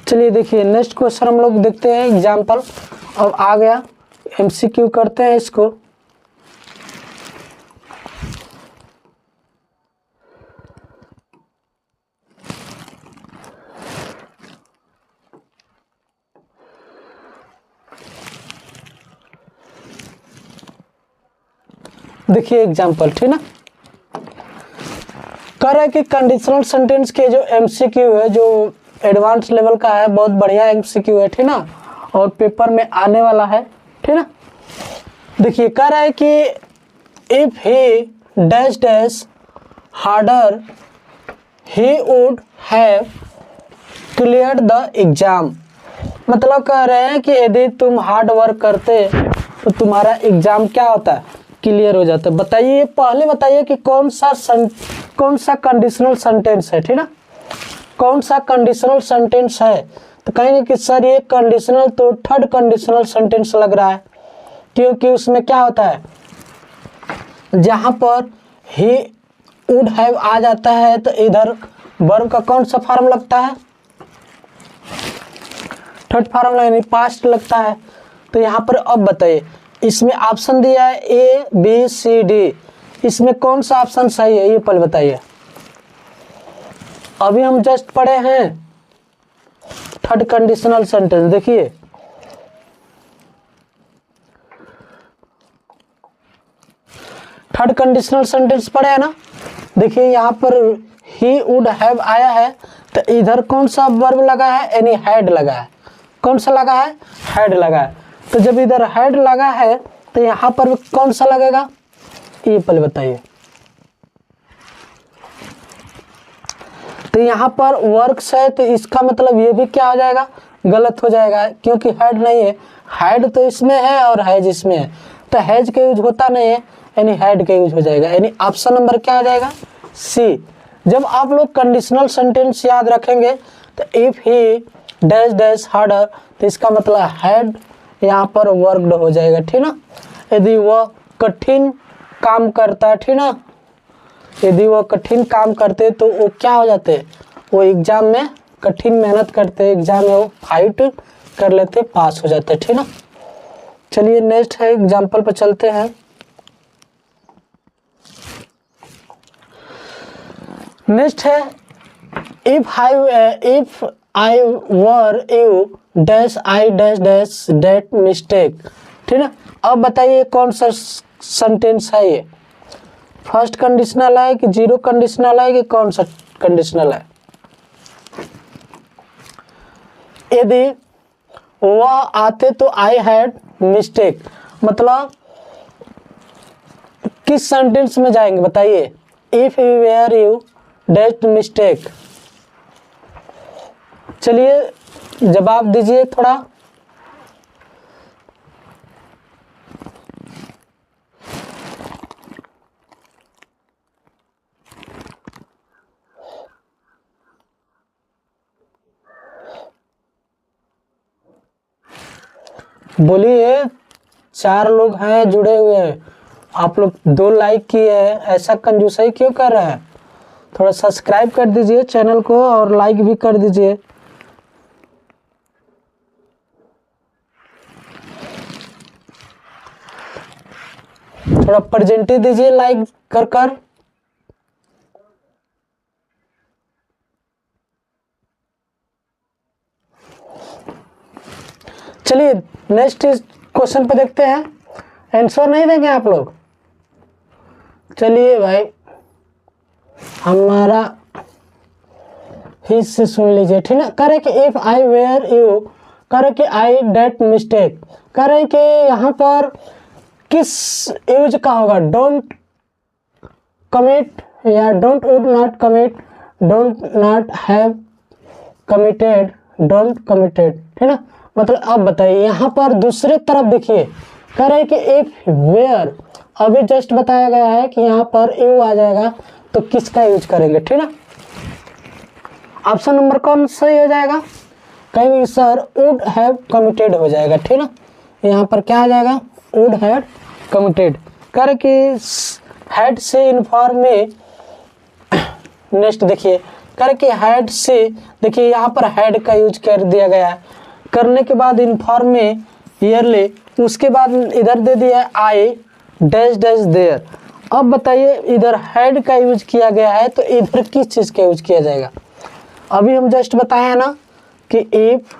चलिए देखिए नेक्स्ट क्वेश्चन हम लोग देखते हैं, एग्जाम्पल अब आ गया, एमसीक्यू करते हैं इसको। देखिए एग्जाम्पल, ठीक ना। कह रहा है कि कंडीशनल सेंटेंस के जो एमसीक्यू है, जो एडवांस लेवल का है, बहुत बढ़िया एमसीक्यू है, ठीक ना, और पेपर में आने वाला है, ठीक ना। देखिए कह रहा है कि if he dash dash harder he would have clear the exam, मतलब कह रहे हैं कि यदि तुम हार्ड वर्क करते तो तुम्हारा एग्जाम क्या होता है? क्लियर हो जाता है। बताइए पहले, बताइए कि कौन सा कंडीशनल सेंटेंस है, ठीक ना, कौन सा कंडीशनल सेंटेंस है? तो कहेंगे कि सर ये कंडीशनल तो थर्ड कंडीशनल सेंटेंस लग रहा है, क्योंकि उसमें क्या होता है, जहां पर ही वुड हैव आ जाता है तो इधर वर्ब का कौन सा फॉर्म लगता है? थर्ड फॉर्म यानी पास्ट लगता है। तो यहाँ पर अब बताइए, इसमें ऑप्शन दिया है ए बी सी डी, इसमें कौन सा ऑप्शन सही है ये पहले बताइए। अभी हम जस्ट पढ़े हैं थर्ड कंडीशनल सेंटेंस, देखिए थर्ड कंडीशनल सेंटेंस पढ़े हैं ना। देखिए यहाँ पर ही वुड हैव आया है तो इधर कौन सा वर्ब लगा है? यानी हैड लगा है। कौन सा लगा है, हैड लगा है। तो जब इधर हैड लगा है तो यहाँ पर भी कौन सा लगेगा, ये पहले बताइए। तो यहाँ पर वर्क्स है तो इसका मतलब ये भी क्या हो जाएगा, गलत हो जाएगा, क्योंकि हैड नहीं है। हैड तो इसमें है और हैज इसमें है, तो हैज का यूज होता नहीं है, यानी हैड का यूज हो जाएगा। यानी ऑप्शन नंबर क्या आ जाएगा, सी। जब आप लोग कंडीशनल सेंटेंस याद रखेंगे तो if he dash dash harder, तो इसका मतलब हैड यहाँ पर वर्कड हो जाएगा, ठीक ना। यदि वह कठिन काम करता है, ठीक ना, यदि वो कठिन काम करते तो वो क्या हो जाते, वो एग्जाम में कठिन मेहनत करते, एग्जाम में वो फाइट कर लेते, पास हो जाते, ठीक ना। चलिए नेक्स्ट है एग्जाम्पल पर चलते हैं। नेक्स्ट है if I were you dash I dash dash that mistake, ठीक है। अब बताइए कौन सा सेंटेंस है ये, फर्स्ट कंडीशनल है कि जीरो कंडीशनल है कि कौन सा कंडीशनल है। यदि वह आते तो आई हैड मिस्टेक, मतलब किस सेंटेंस में जाएंगे बताइए, if you were you dash mistake. चलिए जवाब दीजिए थोड़ा। बोलिए, 4 लोग हैं जुड़े हुए हैं, आप लोग 2 लाइक किए हैं, ऐसा कंजूसाई क्यों कर रहे हैं। थोड़ा सब्सक्राइब कर दीजिए चैनल को और लाइक भी कर दीजिए। थोड़ा प्रेजेंटी दीजिए लाइक कर कर। चलिए नेक्स्ट क्वेश्चन पे देखते हैं, आंसर नहीं देंगे आप लोग। चलिए भाई हमारा हिस्से सुन लीजिए, ठीक है। करे कि इफ आई वेयर यू, करे कि आई डेट मिस्टेक, करे कि यहाँ पर किस यूज का होगा, डोंट कमिट या don't would not commit, don't not have committed, don't committed, ठीक है। मतलब अब बताइए यहाँ पर दूसरे तरफ देखिए, कह रहे कि इफ वेयर, अभी जस्ट बताया गया है कि यहाँ पर यू आ जाएगा, तो किसका यूज करेंगे, ठीक है। ऑप्शन नंबर कौन सही हो जाएगा, कहेंगे सर वुड हैव कमिटेड हो जाएगा, ठीक है। यहाँ पर क्या आ जाएगा, वुड हैव कमिटेड। कह रहे कि हैड से इन्फॉर्म में, नेक्स्ट देखिए, कह रहे कि हैड से, देखिए यहाँ पर हैड का यूज कर दिया गया है, करने के बाद इन्फॉर्म में ईयरली, उसके बाद इधर दे दिया आई डैश डैश देयर। अब बताइए इधर हैड का यूज किया गया है तो इधर किस चीज का यूज किया जाएगा। अभी हम जस्ट बताए हैं ना कि इफ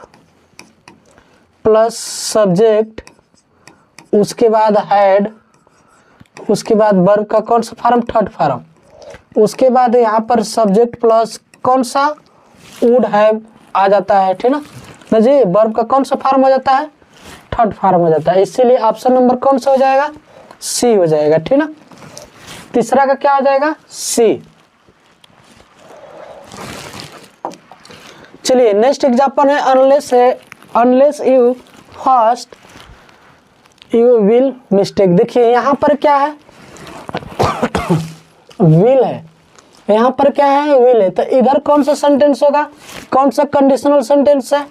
प्लस सब्जेक्ट, उसके बाद हैड, उसके बाद वर्ब का कौन सा फॉर्म, थर्ड फॉर्म, उसके बाद यहाँ पर सब्जेक्ट प्लस कौन सा, वुड हैव आ जाता है, ठीक ना जी। वर्ब का कौन सा फॉर्म हो जाता है, थर्ड फॉर्म हो जाता है, इसीलिए ऑप्शन नंबर कौन सा हो जाएगा, सी हो जाएगा, ठीक ना। तीसरा का क्या हो जाएगा, सी। चलिए नेक्स्ट एग्जांपल है unless you first you will mistake. देखिए यहाँ पर क्या है, विल है, यहाँ पर क्या है, विल है, तो इधर कौन सा सेंटेंस होगा, कौन सा कंडीशनल सेंटेंस है।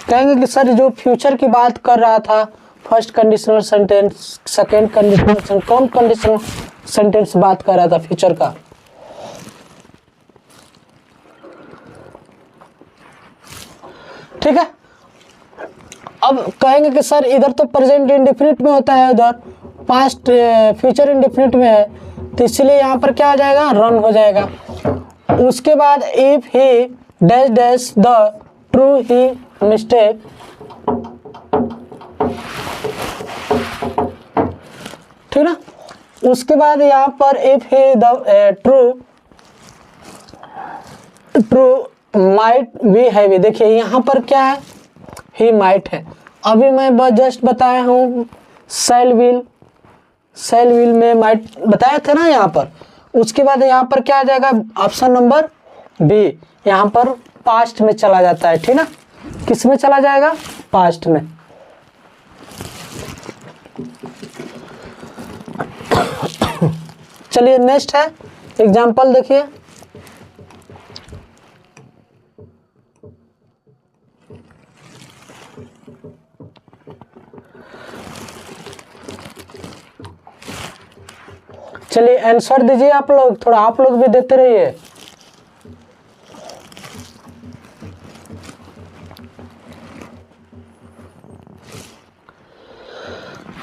कहेंगे कि सर जो फ्यूचर की बात कर रहा था, first conditional sentence, second conditional sentence, कौन कंडीशनल सेंटेंस बात कर रहा था फ्यूचर का। ठीक है। अब कहेंगे कि सर इधर तो प्रेजेंट इंडेफिनिट में होता है, उधर पास्ट फ्यूचर इंडेफिनिट में है, तो इसलिए यहाँ पर क्या आ जाएगा, रन हो जाएगा। उसके बाद if he dash dash the true he mistake, ठीक ना। उसके बाद यहाँ पर if he the true might be heavy, देखिए यहाँ पर क्या है, ही माइट है। अभी मैं बस जस्ट बताया हूँ सेल विल में माइट बताया था ना यहाँ पर। उसके बाद यहाँ पर क्या आ जाएगा, ऑप्शन नंबर बी, यहाँ पर पास्ट में चला जाता है, ठीक ना, किस में चला जाएगा, पास्ट में। चलिए नेक्स्ट है एग्जाम्पल देखिए, चलिए आंसर दीजिए आप लोग, थोड़ा आप लोग भी देते रहिए।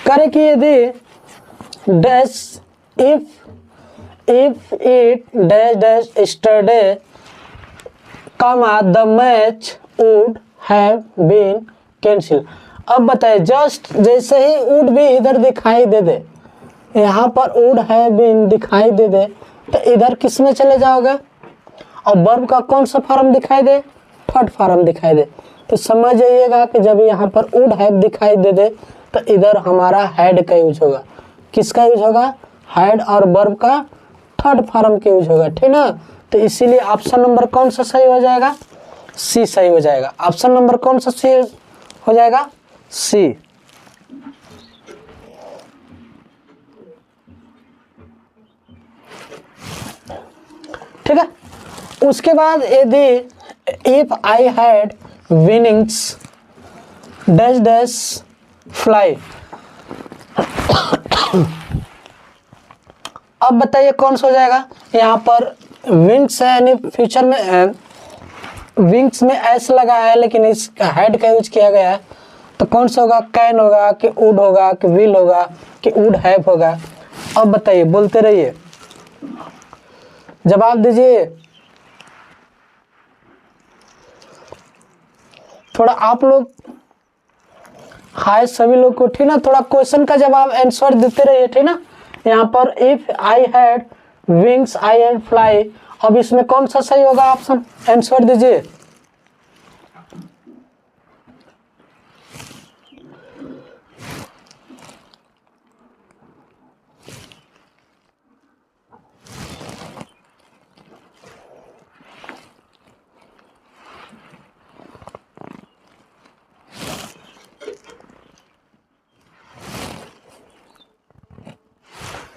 करें कि यदि dash if it dash dash yesterday the match would have been cancel. अब बताइए, जस्ट जैसे ही वुड भी इधर दिखाई दे दे, यहाँ पर वुड हैव बीन दिखाई दे दे, तो इधर किस में चले जाओगे, और वर्ब का कौन सा फॉर्म दिखाई दे, थर्ड फॉर्म दिखाई दे। तो समझ जाइएगा कि जब यहाँ पर वुड हैव दिखाई दे दे तो इधर हमारा हैड का यूज होगा, किसका यूज होगा, हैड, और वर्ब का थर्ड फॉर्म का यूज होगा, ठीक ना। तो इसीलिए ऑप्शन नंबर कौन सा सही हो जाएगा, सी सही हो जाएगा। ऑप्शन नंबर कौन सा सही हो जाएगा, सी। ठीक है, उसके बाद यदि if I had winnings dash dash fly, अब बताइए कौन सा हो जाएगा, यहाँ पर विंग्स है, यानी फ्यूचर में विंग्स में एस लगा है लेकिन इसका हेड का यूज किया गया है, तो कौन सा होगा, कैन होगा कि वुड होगा कि विल होगा कि वुड हैव होगा। अब बताइए, बोलते रहिए, जवाब दीजिए। थोड़ा आप लोग हाय सभी लोग को, ठीक ना, थोड़ा क्वेश्चन का जवाब आंसर देते रहिए, ठीक ना। यहाँ पर if I had wings I had fly, अब इसमें कौन सा सही होगा ऑप्शन, आंसर दीजिए।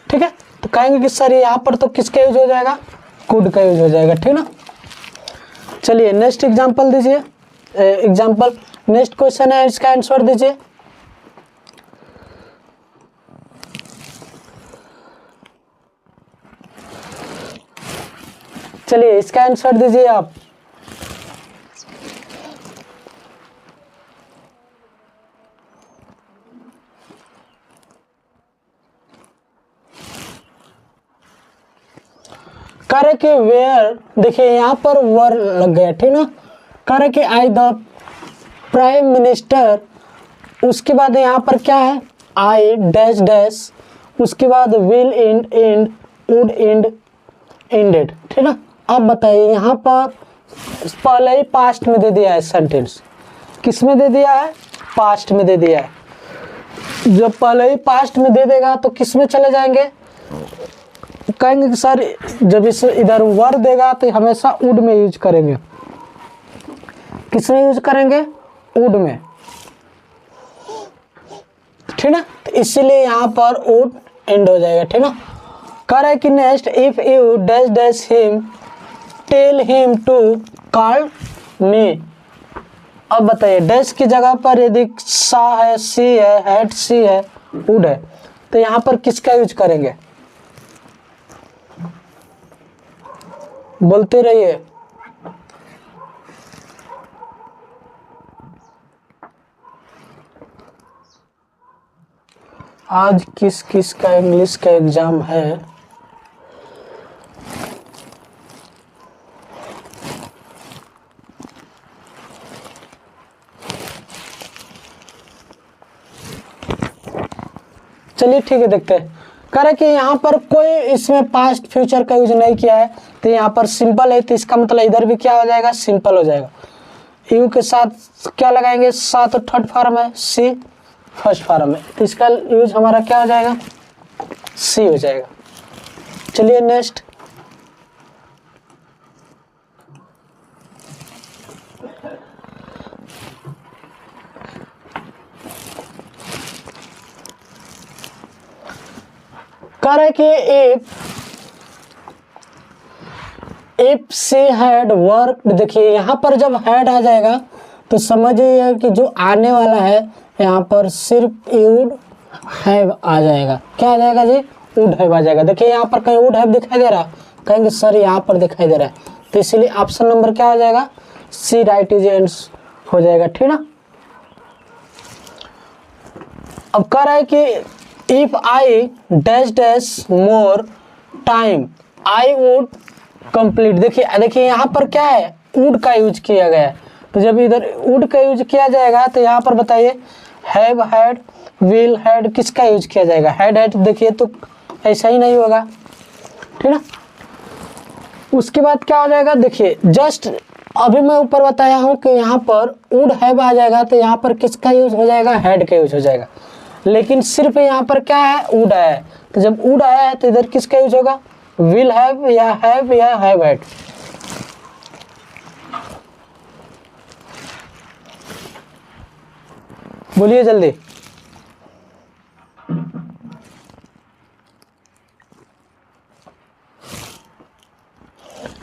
ठीक है, तो कहेंगे कि सर यहाँ पर तो किसका यूज हो जाएगा, कुड का यूज हो जाएगा, ठीक ना। चलिए नेक्स्ट एग्जांपल दीजिए, नेक्स्ट क्वेश्चन है, इसका आंसर दीजिए। चलिए इसका आंसर दीजिए आप। करे कि वेयर, देखिए यहाँ पर वर लग गया, ठीक ना। करे कि आई द प्राइम मिनिस्टर, उसके बाद यहाँ पर क्या है, आई डैश डैश, उसके बाद will and and would and ended, ठीक ना। अब बताइए, यहाँ पर पहले ही पास्ट में दे दिया है सेंटेंस, किस में दे दिया है, पास्ट में दे दिया है। जब पहले ही पास्ट में दे देगा तो किस में चले जाएंगे, कहेंगे कि सर जब इस इधर वर देगा तो हमेशा वुड में यूज करेंगे, किस में यूज करेंगे, वुड में, ठीक ना। तो इसीलिए यहाँ पर वुड एंड हो जाएगा, ठीक ना। कह रहा है कि next if you dash dash him tell him to call me. अब बताइए, डैश की जगह पर यदि सा है, सी है, हैड सी है, वुड है, तो यहाँ पर किसका यूज करेंगे, बोलते रहिए। आज किस किस का इंग्लिश का एग्जाम है, चलिए ठीक है देखते हैं। कह रहे कि यहाँ पर कोई इसमें पास्ट फ्यूचर का यूज नहीं किया है, तो यहाँ पर सिंपल है, तो इसका मतलब इधर भी क्या हो जाएगा, सिंपल हो जाएगा। यू के साथ क्या लगाएंगे, साथ तो थर्ड फॉर्म है, सी फर्स्ट फॉर्म है, तो इसका यूज हमारा क्या हो जाएगा, सी हो जाएगा। चलिए नेक्स्ट, कह रहे कि इफ सी हैड वर्क, देखिए यहाँ पर जब हैड आ जाएगा तो समझिए कि जो आने वाला है यहाँ पर सिर्फ वुड हैव आ जाएगा। क्या आ जाएगा जी, वुड हैव आ जाएगा। देखिए यहाँ पर कहीं वुड हैव दिखाई दे रहा, कहेंगे सर यहाँ पर दिखाई दे रहा है, तो इसीलिए ऑप्शन नंबर क्या हो जाएगा, सी राइट इज आंसर हो जाएगा, ठीक ना। अब कह रहा है कि if I dash dash more time I would complete. देखिए यहाँ पर क्या है, वुड का यूज किया गया है, तो जब इधर वुड का यूज किया जाएगा तो यहाँ पर बताइए हैव हैड विल हैड किसका यूज किया जाएगा, हैड हैड, देखिए तो ऐसा ही नहीं होगा, ठीक ना। उसके बाद क्या हो जाएगा, देखिए जस्ट अभी मैं ऊपर बताया हूँ कि यहाँ पर वुड हैव आ जाएगा, तो यहाँ पर किसका यूज हो जाएगा, हैड का यूज हो जाएगा। लेकिन सिर्फ यहाँ पर क्या है, वुड आया है, तो जब वुड आया है तो इधर किसका यूज होगा, विल हैव या हैव हैड। बोलिए जल्दी।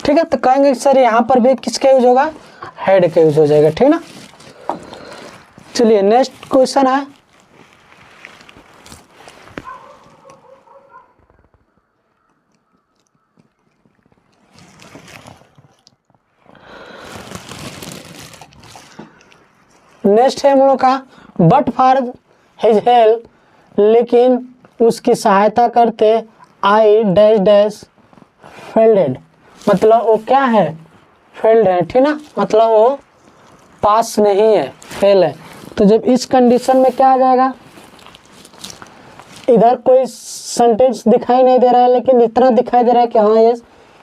ठीक है, तो कहेंगे सर यहाँ पर भी किसका यूज होगा, हेड का यूज हो जाएगा, ठीक ना। चलिए नेक्स्ट क्वेश्चन है, नेक्स्ट है हम लोग का बट फॉर हिज हेल्प, लेकिन उसकी सहायता करते आई डैश डैश फेल्डेड, मतलब वो क्या है, फेल्ड है, ठीक ना, मतलब वो पास नहीं है, फेल है। तो जब इस कंडीशन में क्या आ जाएगा, इधर कोई सेंटेंस दिखाई नहीं दे रहा है, लेकिन इतना दिखाई दे रहा है कि हाँ ये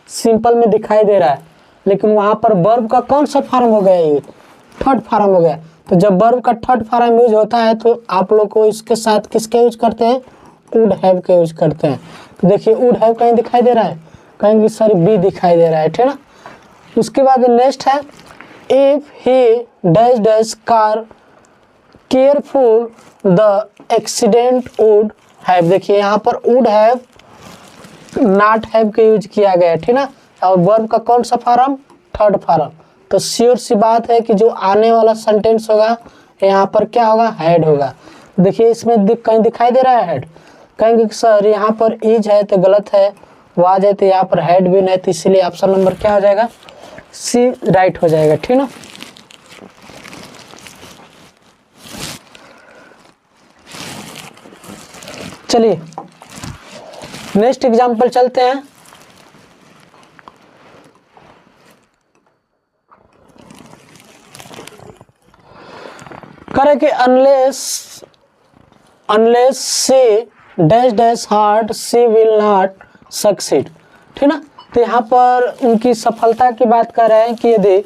सिंपल में दिखाई दे रहा है, लेकिन वहाँ पर वर्ब का कौन सा फॉर्म हो गया, ये थर्ड फॉर्म हो गया। तो जब वर्ब का थर्ड फॉर्म यूज होता है तो आप लोग को इसके साथ किसके यूज करते हैं, वुड हैव के यूज करते हैं। तो देखिए वुड हैव कहीं दिखाई दे रहा है, कहीं सर बी दिखाई दे रहा है, ठीक ना। उसके बाद नेक्स्ट है if he dash dash car careful the accident would have. देखिए यहाँ पर वुड हैव नॉट हैव के यूज किया गया है, ठीक ना, और वर्ब का कौन सा फॉर्म, थर्ड फॉर्म। तो श्योर सी बात है कि जो आने वाला सेंटेंस होगा यहाँ पर क्या होगा, हैड होगा। देखिए इसमें कहीं दिखाई दे रहा है हैड, कहेंगे सर यहाँ पर इज है तो गलत है, वो आ जाए तो यहाँ पर हैड भी नहीं, तो इसीलिए ऑप्शन नंबर क्या हो जाएगा, सी राइट हो जाएगा, ठीक ना। चलिए नेक्स्ट एग्जांपल चलते हैं। करे कि unless she dash dash hard she will not succeed, ठीक ना। तो यहाँ पर उनकी सफलता की बात कर रहे हैं कि यदि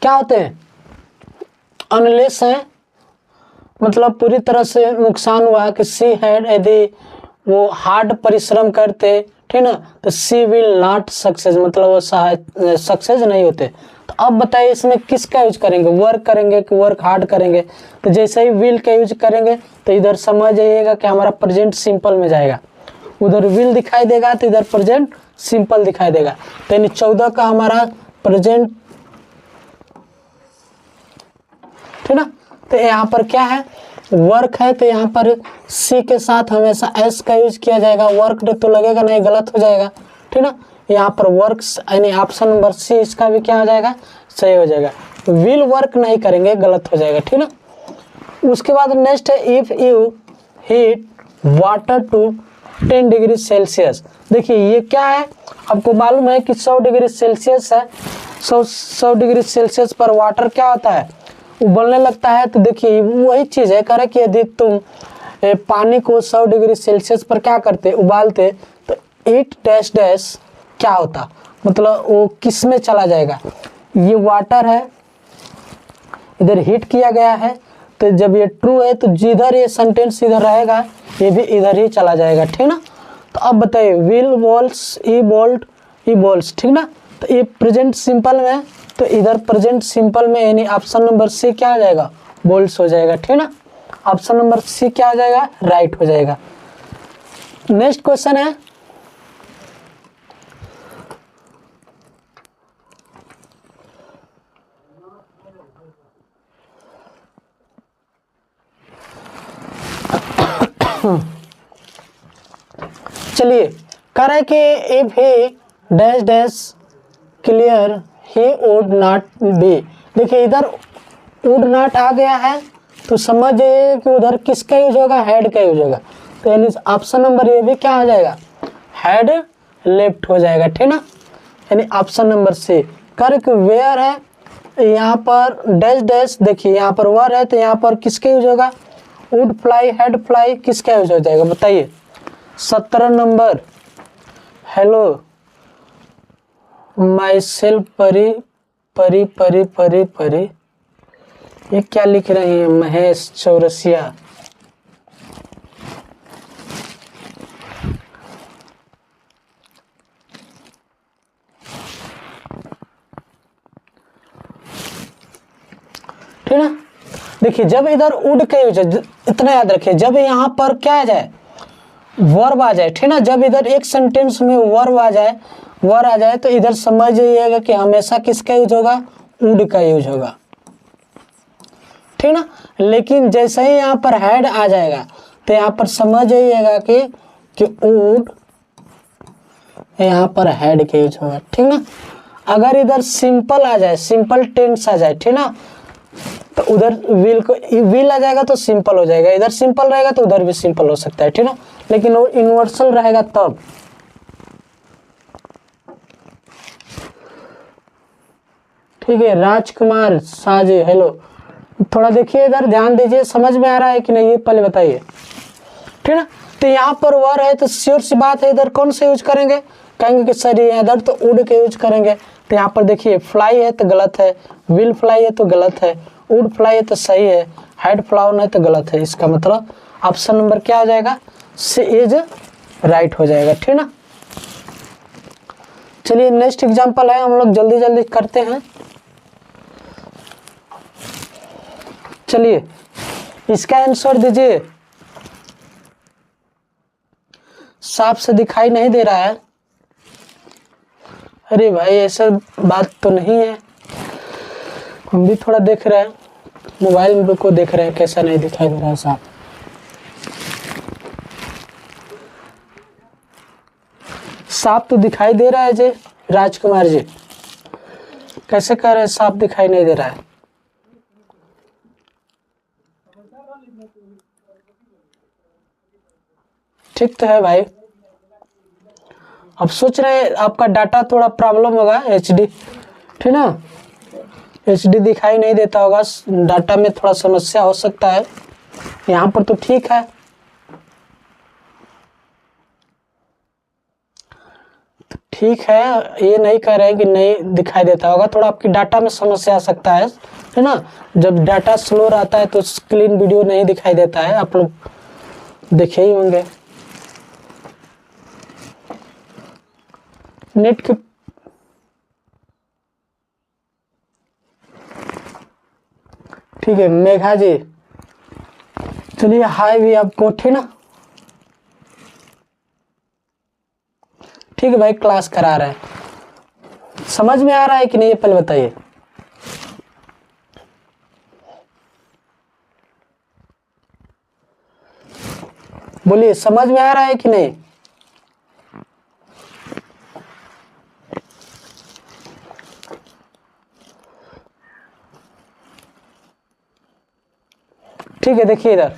क्या होते हैं, अनलेस है मतलब पूरी तरह से नुकसान हुआ कि सी हैड, यदि वो हार्ड परिश्रम करते, ठीक ना, तो सी विल नॉट सक्सेस, मतलब वो सक्सेस नहीं होते। तो अब बताइए इसमें किसका यूज करेंगे, वर्क करेंगे कि वर्क हार्ड करेंगे। तो जैसे ही विल का यूज करेंगे तो इधर समझ जाइएगा कि हमारा प्रेजेंट सिंपल में जाएगा, उधर विल दिखाई देगा तो इधर प्रेजेंट सिंपल दिखाई देगा। तो यानी 14 का हमारा प्रेजेंट, ठीक ना। तो यहाँ पर क्या है, वर्क है, तो यहाँ पर सी के साथ हमेशा एस का यूज किया जाएगा, वर्क तो लगेगा नहीं, गलत हो जाएगा, ठीक ना। यहाँ पर वर्क्स यानी ऑप्शन नंबर सी इसका भी क्या हो जाएगा, सही हो जाएगा। विल वर्क नहीं करेंगे, गलत हो जाएगा, ठीक ना। उसके बाद नेक्स्ट है if you heat water to 10 degree Celsius. देखिए ये क्या है, आपको मालूम है कि 100 डिग्री सेल्सियस है, 100 डिग्री सेल्सियस पर वाटर क्या होता है, उबलने लगता है। तो देखिए वही चीज़ है, करे कि यदि तुम पानी को 100 डिग्री सेल्सियस पर क्या करते, उबालते, तो इट डैश डैश क्या होता, मतलब वो किस में चला जाएगा। ये वाटर है, इधर हीट किया गया है, तो जब ये ट्रू है तो जिधर ये सेंटेंस इधर रहेगा ये भी इधर ही चला जाएगा, ठीक ना। तो अब बताइए will walls E bolt E balls, ठीक ना। तो ये प्रेजेंट सिंपल में है, तो इधर प्रेजेंट सिंपल में यानी ऑप्शन नंबर सी क्या आ जाएगा, बोल्स हो जाएगा, ठीक ना। ऑप्शन नंबर सी क्या आ जाएगा, राइट हो जाएगा। नेक्स्ट क्वेश्चन है चलिए, कह रहा है कि if he dash dash clear he would not be. देखिए इधर वुड नॉट आ गया है तो समझिए कि उधर किसका यूज होगा, हेड का यूज होगा। तो यानी ऑप्शन नंबर ए भी क्या हो जाएगा, हेड लेफ्ट हो जाएगा, ठीक ना। यानी ऑप्शन नंबर सी। कर वेयर है, यहाँ पर डैश डैश, देखिए यहाँ पर वर है तो यहाँ पर किसका यूज होगा, वुड फ्लाई हेड फ्लाई किसका यूज हो जाएगा बताइए। 17 नंबर, हेलो माई सेल्फ परी परी परी परी परी, ये क्या लिख रही है महेश चौरसिया। ठीक ना। देखिए जब इधर उड का यूज है, इतना याद रखिए, जब यहाँ पर क्या आ जाए, वर्ब आ जाए, ठीक ना। जब इधर एक सेंटेंस में वर्ब आ जाए, वर आ जाए, तो इधर समझ जाइएगा कि हमेशा किसका यूज होगा, उड का यूज होगा, ठीक ना। लेकिन जैसे ही यहाँ पर हेड आ जाएगा तो यहाँ पर समझ जाइएगा कि उड, यहाँ पर हेड का यूज होगा, ठीक ना। अगर इधर सिंपल आ जाए, सिंपल टेंस आ जाए, ठीक ना, तो उधर विल आ जाएगा तो सिंपल हो जाएगा, इधर सिंपल रहेगा तो उधर भी सिंपल हो सकता है, ठीक ना। लेकिन वो यूनिवर्सल रहेगा तब। ठीक है, राजकुमार साजी हेलो, थोड़ा देखिए इधर ध्यान दीजिए, समझ में आ रहा है कि नहीं ये पहले बताइए, ठीक ना। तो यहाँ पर वर है तो श्योर सी बात है इधर कौन से यूज करेंगे, कहेंगे कि सर इधर तो उड के यूज करेंगे। तो यहाँ पर देखिए फ्लाई है तो गलत है, विल फ्लाई है तो गलत है, वुड फ्लाई है तो सही है, हेड फ्लाउन है तो गलत है। इसका मतलब ऑप्शन नंबर क्या हो जाएगा, सी इज राइट हो जाएगा, ठीक ना। चलिए नेक्स्ट एग्जांपल है, हम लोग जल्दी जल्दी करते हैं। चलिए इसका आंसर दीजिए, साफ से दिखाई नहीं दे रहा है। अरे भाई ऐसा बात तो नहीं है, हम भी थोड़ा देख रहे हैं, मोबाइल को देख रहे हैं कैसा नहीं दिखाई दे रहा है साफ। साफ तो दिखाई दे रहा है जी राजकुमार जी, कैसे कह रहे हैं साफ दिखाई नहीं दे रहा है। ठीक तो है भाई, अब सोच रहे हैं आपका डाटा थोड़ा प्रॉब्लम होगा, एचडी, ठीक ना, एचडी दिखाई नहीं देता होगा, डाटा में थोड़ा समस्या हो सकता है। यहाँ पर तो ठीक है, तो ठीक है, ये नहीं कह रहे हैं कि नहीं दिखाई देता होगा, थोड़ा आपकी डाटा में समस्या आ सकता है ना। जब डाटा स्लो रहता है तो क्लीन वीडियो नहीं दिखाई देता है, आप लोग देखे ही होंगे। नेट के ठीक है मेघा जी, चलिए हाय भी आपको, ठीक ना। ठीक है भाई, क्लास करा रहे हैं, समझ में आ रहा है कि नहीं ये पहले बताइए। बोलिए समझ में आ रहा है कि नहीं। ठीक है, देखिए इधर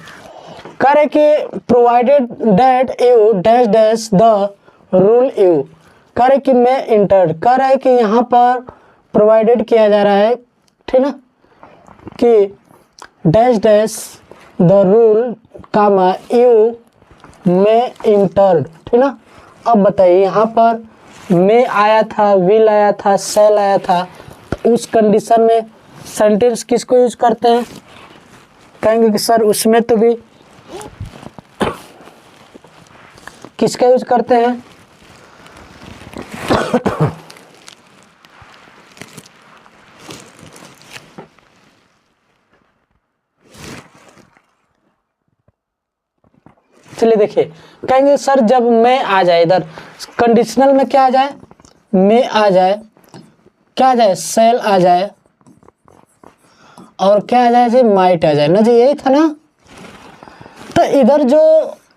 कह रहे कि provided that you dash dash the rule you, कह रहे कि मैं इंटर्ड, कह रहा है कि यहाँ पर प्रोवाइडेड किया जा रहा है, ठीक ना, कि dash dash the rule comma you में इंटर्ड, ठीक ना। अब बताइए यहाँ पर मे आया था, विल आया था, शैल आया था, तो उस कंडीशन में सेंटेंस किसको यूज करते हैं? कहेंगे कि सर उसमें तो भी किसका यूज करते हैं? चलिए देखिए, कहेंगे सर जब मैं आ जाए, इधर कंडीशनल में क्या आ जाए? मैं आ जाए, क्या आ जाए? सेल आ जाए, और क्या आ जाए जी? माइट आ जाए ना जी, यही था ना। तो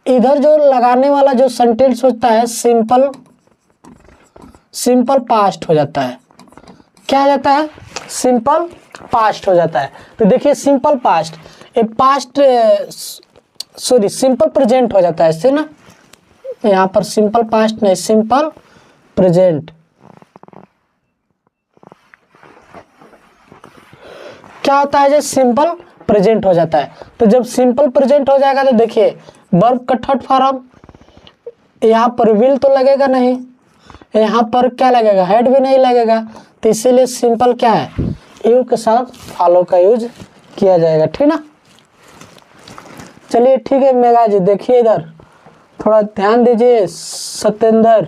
इधर जो लगाने वाला जो सेंटेंस होता है सिंपल पास्ट हो जाता है। क्या आ जाता है? सिंपल पास्ट हो जाता है। तो देखिए सिंपल पास्ट, ये पास्ट सॉरी सिंपल प्रेजेंट हो जाता है इससे ना, यहाँ पर सिंपल पास्ट नहीं, सिंपल प्रेजेंट। क्या होता है? जो सिंपल प्रेजेंट हो जाता है। तो जब सिंपल प्रेजेंट हो जाएगा तो देखिए वर्ब का थर्ड फॉर्म, यहाँ पर विल तो लगेगा नहीं, यहाँ पर क्या लगेगा? हेड भी नहीं लगेगा, तो इसीलिए सिंपल क्या है? यू के साथ फॉलो का यूज किया जाएगा, ठीक ना। चलिए ठीक है मेघा जी, देखिए इधर थोड़ा ध्यान दीजिए। सत्येंद्र,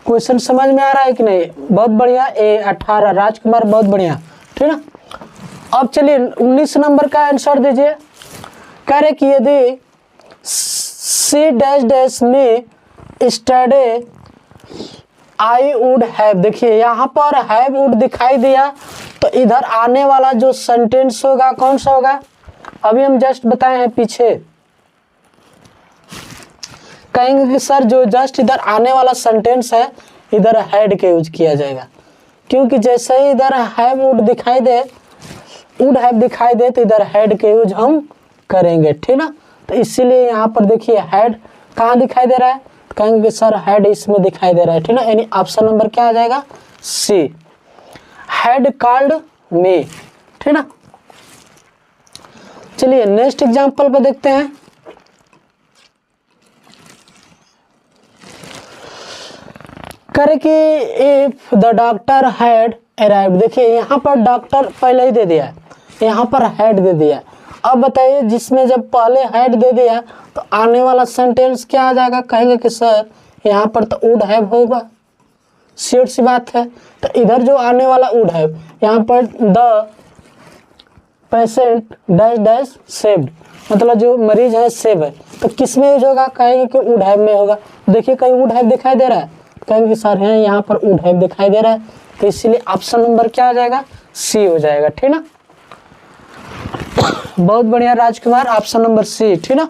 क्वेश्चन समझ में आ रहा है कि नहीं? बहुत बढ़िया। A18 राजकुमार, बहुत बढ़िया, ठीक ना। अब चलिए 19 नंबर का आंसर दीजिए। कह रहे कि यदि सी डैश डैश में स्टडी आई वुड हैव, देखिए यहाँ पर हैव वुड दिखाई दिया, तो इधर आने वाला जो सेंटेंस होगा कौन सा होगा? अभी हम जस्ट बताए हैं पीछे। कहेंगे कि सर जो जस्ट इधर आने वाला सेंटेंस है इधर हैड के यूज किया जाएगा, क्योंकि जैसे ही इधर हैव वुड दिखाई दे, वुड हैव दिखाई दे, तो इधर हैड के यूज हम करेंगे, ठीक ना। तो इसीलिए यहाँ पर देखिए हैड कहाँ दिखाई दे रहा है? तो कहेंगे कि सर हैड इसमें दिखाई दे रहा है, ठीक ना। यानी ऑप्शन नंबर क्या आ जाएगा? सी, हैड कॉल्ड मी, ठीक ना। चलिए नेक्स्ट एग्जांपल पे देखते हैं। करे कि if the doctor had arrived, देखिए यहाँ पर डॉक्टर पहले ही दे दिया है, यहाँ पर हैड दे दिया। अब बताइए जिसमें जब पहले हैड दे दिया तो आने वाला सेंटेंस क्या आ जाएगा? कहेंगे कि सर यहाँ पर तो वुड हैव होगा, श्योर सी बात है। तो इधर जो आने वाला वुड हैव, यहाँ पर the patient dash dash saved, मतलब जो मरीज है सेव है, तो किस में यूज होगा? कहेंगे कि वुड हैव में होगा। देखिए कहीं वुड हैव दिखाई दे रहा है? कहेंगे सर है यहाँ पर वुड हैव दिखाई दे रहा है, तो इसीलिए ऑप्शन नंबर क्या आ जाएगा? सी हो जाएगा, ठीक ना। बहुत बढ़िया राजकुमार, ऑप्शन नंबर सी, ठीक ना।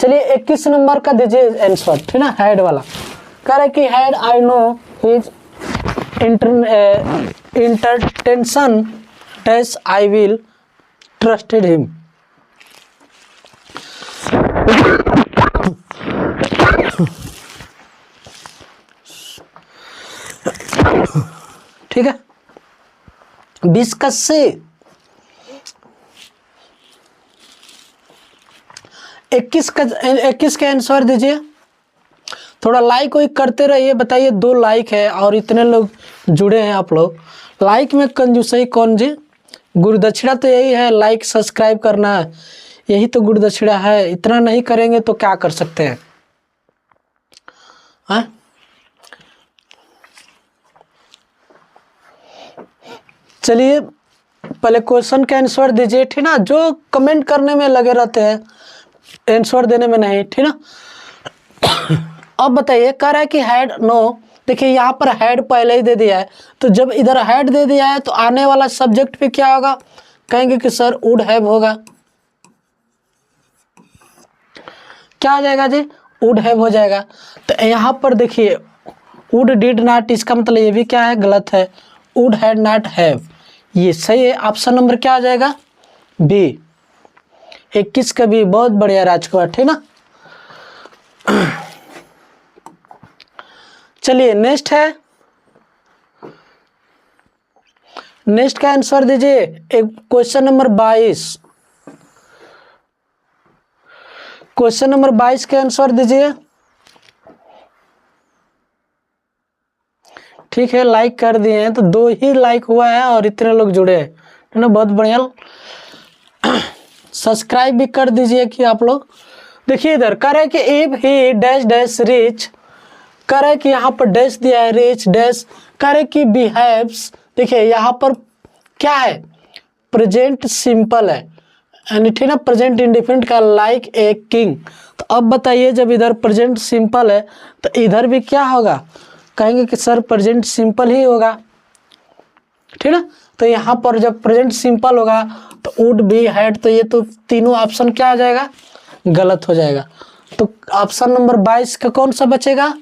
चलिए 21 नंबर का दीजिए आंसर, ठीक ना, हैड वाला। कह रहे कि had I know his intention dash I will trusted him. ठीक है, 20 का से 21 का आंसर दीजिए। थोड़ा लाइक वाइक करते रहिए। बताइए 2 लाइक है और इतने लोग जुड़े हैं आप लोग, लाइक में कंजूसई कौन जी? गुरुदक्षिणा तो यही है, लाइक सब्सक्राइब करना, यही तो गुरुदक्षिणा है। इतना नहीं करेंगे तो क्या कर सकते हैं? हाँ चलिए पहले क्वेश्चन का आंसर दीजिए, ठीक ना। जो कमेंट करने में लगे रहते हैं आंसर देने में नहीं, ठीक ना। अब बताइए, कह रहा है कि हैड नो, देखिए यहाँ पर हैड पहले ही दे दिया है, तो जब इधर हैड दे दिया है तो आने वाला सब्जेक्ट पे क्या होगा? कहेंगे कि सर वुड हैव होगा। क्या आ जाएगा जी? वुड हैव हो जाएगा। तो यहाँ पर देखिए वुड डिड नॉट, इसका मतलब ये भी क्या है? गलत है। वुड हैड नॉट हैव, ये सही है। ऑप्शन नंबर क्या आ जाएगा? बी, 21 का भी। बहुत बढ़िया राजकुमार, ठीक ना। चलिए नेक्स्ट है, नेक्स्ट का आंसर दीजिए। एक क्वेश्चन नंबर 22, क्वेश्चन नंबर 22 का आंसर दीजिए। ठीक है, लाइक कर दिए हैं तो 2 ही लाइक हुआ है और इतने लोग जुड़े हैं, है ना, बहुत बढ़िया। सब्सक्राइब भी कर दीजिए कि आप लोग। देखिए इधर कह रहे कि if he dash dash rich, कह रहे कि यहाँ पर डैश दिया है, रिच डैश, कह रहे कि बिहेव्स, देखिए यहाँ पर क्या है, प्रेजेंट सिंपल है, यानी ठीक ना, प्रेजेंट इंडिफिनिट का लाइक ए किंग। तो अब बताइए जब इधर प्रेजेंट सिंपल है तो इधर भी क्या होगा, कहेंगे कि सर प्रेजेंट सिंपल ही होगा, ठीक ना। तो यहाँ पर जब प्रेजेंट सिंपल होगा तो वुड बी हैड, तो ये तो तीनों ऑप्शन क्या आ जाएगा, गलत हो जाएगा। तो ऑप्शन नंबर 22 का कौन सा बचेगा,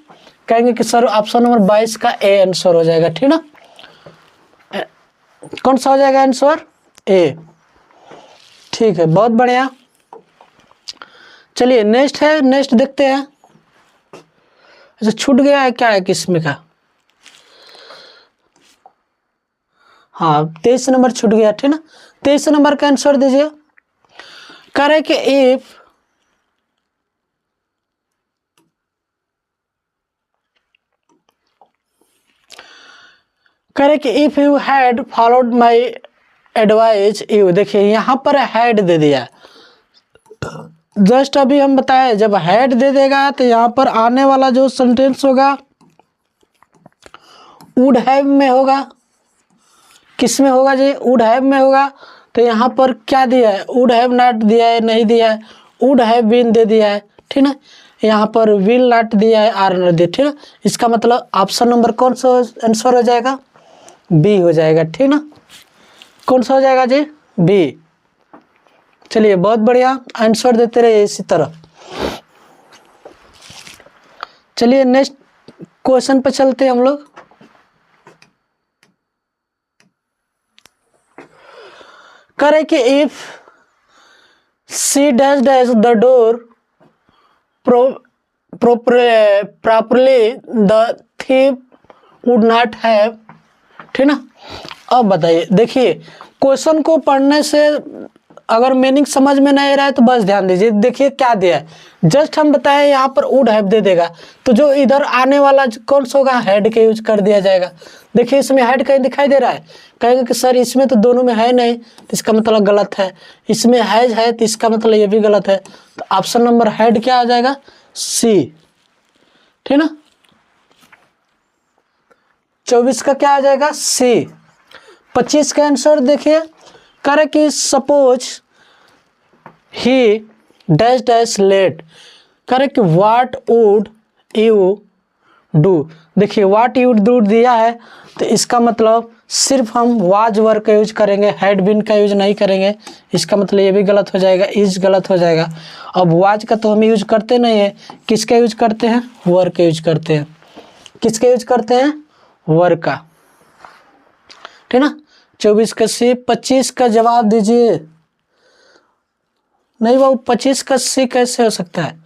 कहेंगे कि सर ऑप्शन नंबर 22 का ए आंसर हो जाएगा, ठीक ना। कौन सा हो जाएगा आंसर, ए। ठीक है, बहुत बढ़िया। चलिए नेक्स्ट है, नेक्स्ट देखते हैं। अच्छा छूट गया है क्या है किस्म का, हाँ 23 नंबर छूट गया, ठीक ना। 23 नंबर का आंसर दीजिए। कह रहे कि if if you had followed my advice you, देखिए यहाँ पर हैड दे दिया, जस्ट अभी हम बताए जब हैड दे देगा तो यहाँ पर आने वाला जो सेंटेंस होगा वुड हैव में होगा, किस में होगा जी, वुड हैव में होगा। तो यहाँ पर क्या दिया है, वुड हैव नॉट दिया है, नहीं दिया है, वुड हैव बीन दे दिया है, ठीक ना। यहाँ पर विल नॉट दिया है, आर नॉट दिया, ठीक ना। इसका मतलब ऑप्शन नंबर कौन सा आंसर हो जाएगा, बी हो जाएगा, ठीक ना। कौन सा हो जाएगा जी, बी। चलिए बहुत बढ़िया, आंसर देते रहिए इसी तरह। चलिए नेक्स्ट क्वेश्चन पे चलते हैं हम लोग। करे कि if she dash dash the door properly the thief would not have, ठीक ना। अब बताइए, देखिए क्वेश्चन को पढ़ने से अगर मीनिंग समझ में नहीं रहा है तो बस ध्यान दीजिए। देखिए क्या दिया है, जस्ट हम बताएं यहाँ पर वुड हैव दे देगा तो जो इधर आने वाला कौन सा होगा, हैड के यूज कर दिया जाएगा। देखिए इसमें हैड कहीं दिखाई दे रहा है, कहेंगे कि सर इसमें तो दोनों में है नहीं, तो इसका मतलब गलत है। इसमें हैज है तो इसका मतलब ये भी गलत है। तो ऑप्शन नंबर हैड क्या आ जाएगा, सी, ठीक ना। 24 का क्या आ जाएगा, सी। 25 का आंसर देखिए, करे कि suppose he dash dash late, करे कि व्हाट वुड यू डू। देखिए व्हाट यू डू दिया है तो इसका मतलब सिर्फ हम वाज वर्ड का यूज करेंगे, हैड बीन का यूज नहीं करेंगे। इसका मतलब ये भी गलत हो जाएगा, इज गलत हो जाएगा। अब वाज का तो हम यूज करते नहीं है, किसका यूज करते हैं, वर्ड का यूज करते हैं। किसका यूज करते हैं, वर्ड का, ठीक ना। 24 का सी। 25 का जवाब दीजिए। नहीं बाबू 25 का सी कैसे हो सकता है,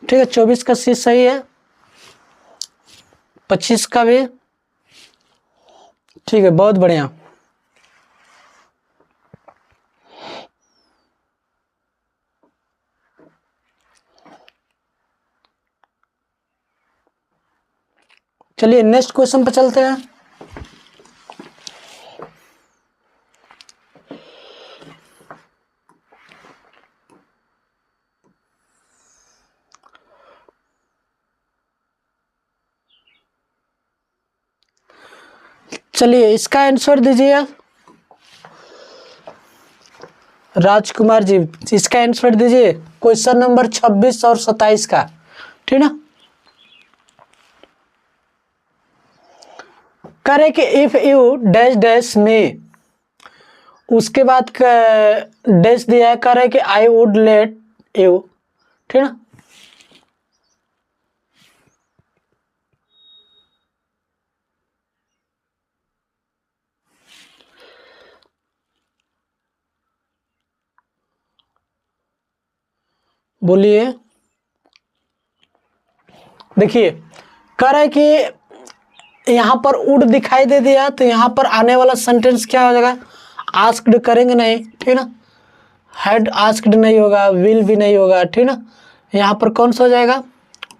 ठीक है 24 का सी सही है, 25 का भी ठीक है, बहुत बढ़िया। चलिए नेक्स्ट क्वेश्चन पे चलते हैं। चलिए इसका आंसर दीजिए राजकुमार जी, इसका आंसर दीजिए क्वेश्चन नंबर 26 और 27 का, ठीक ना। करे कि इफ यू डैश डैश में, उसके बाद डैश दिया है, करे कि आई वुड लेट यू, ठीक ना। बोलिए। देखिए कह रहा है कि यहाँ पर वुड दिखाई दे दिया तो यहाँ पर आने वाला सेंटेंस क्या हो जाएगा, आस्क्ड करेंगे नहीं, ठीक ना। हैड आस्क्ड नहीं होगा, विल भी नहीं होगा, ठीक ना। यहाँ पर कौन सा हो जाएगा,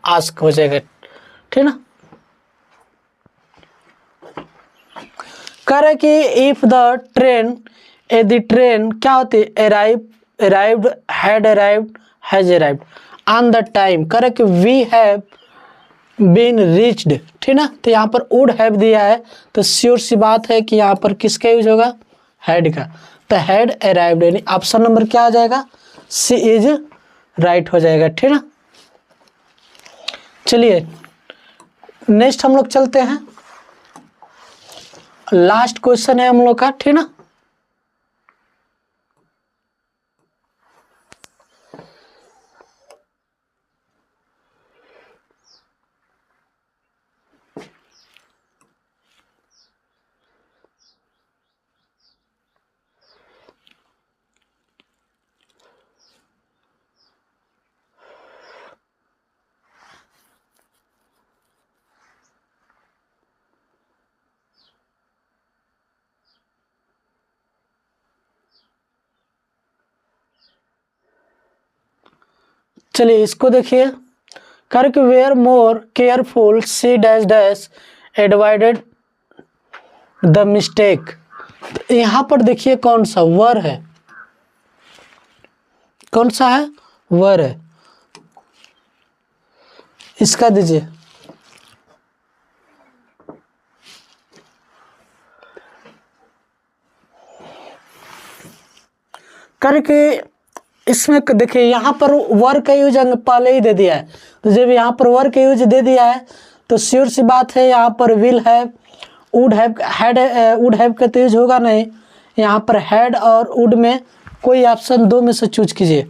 आस्क हो जाएगा, ठीक ना। कह रहे कि इफ द ट्रेन, यदि ट्रेन क्या होती है, arrived, had arrived, has arrived on the time. कह रहे कि वी हैव बीन रीच्ड, ठीक ना। तो यहाँ पर वुड हैव दिया है तो श्योर सी बात है कि यहाँ पर किसका यूज होगा, हैड का। तो हैड अराइव्ड यानी ऑप्शन नंबर क्या आ जाएगा, सी इज राइट हो जाएगा, ठीक ना। चलिए नेक्स्ट हम लोग चलते हैं, लास्ट क्वेश्चन है हम लोग का, ठीक ना। चलिए इसको देखिए, करके were more careful she dash dash avoided the mistake. यहाँ पर देखिए कौन सा वर है, कौन सा है, वर है, इसका दीजिए। करके इसमें देखिए यहाँ पर वर का यूज पहले ही दे दिया है, तो जब यहाँ पर वर का यूज दे दिया है तो श्योर सी बात है यहाँ पर will have, would have, had, would have का तो यूज होगा नहीं। यहाँ पर हैड और वुड में कोई ऑप्शन दो में से चूज कीजिए।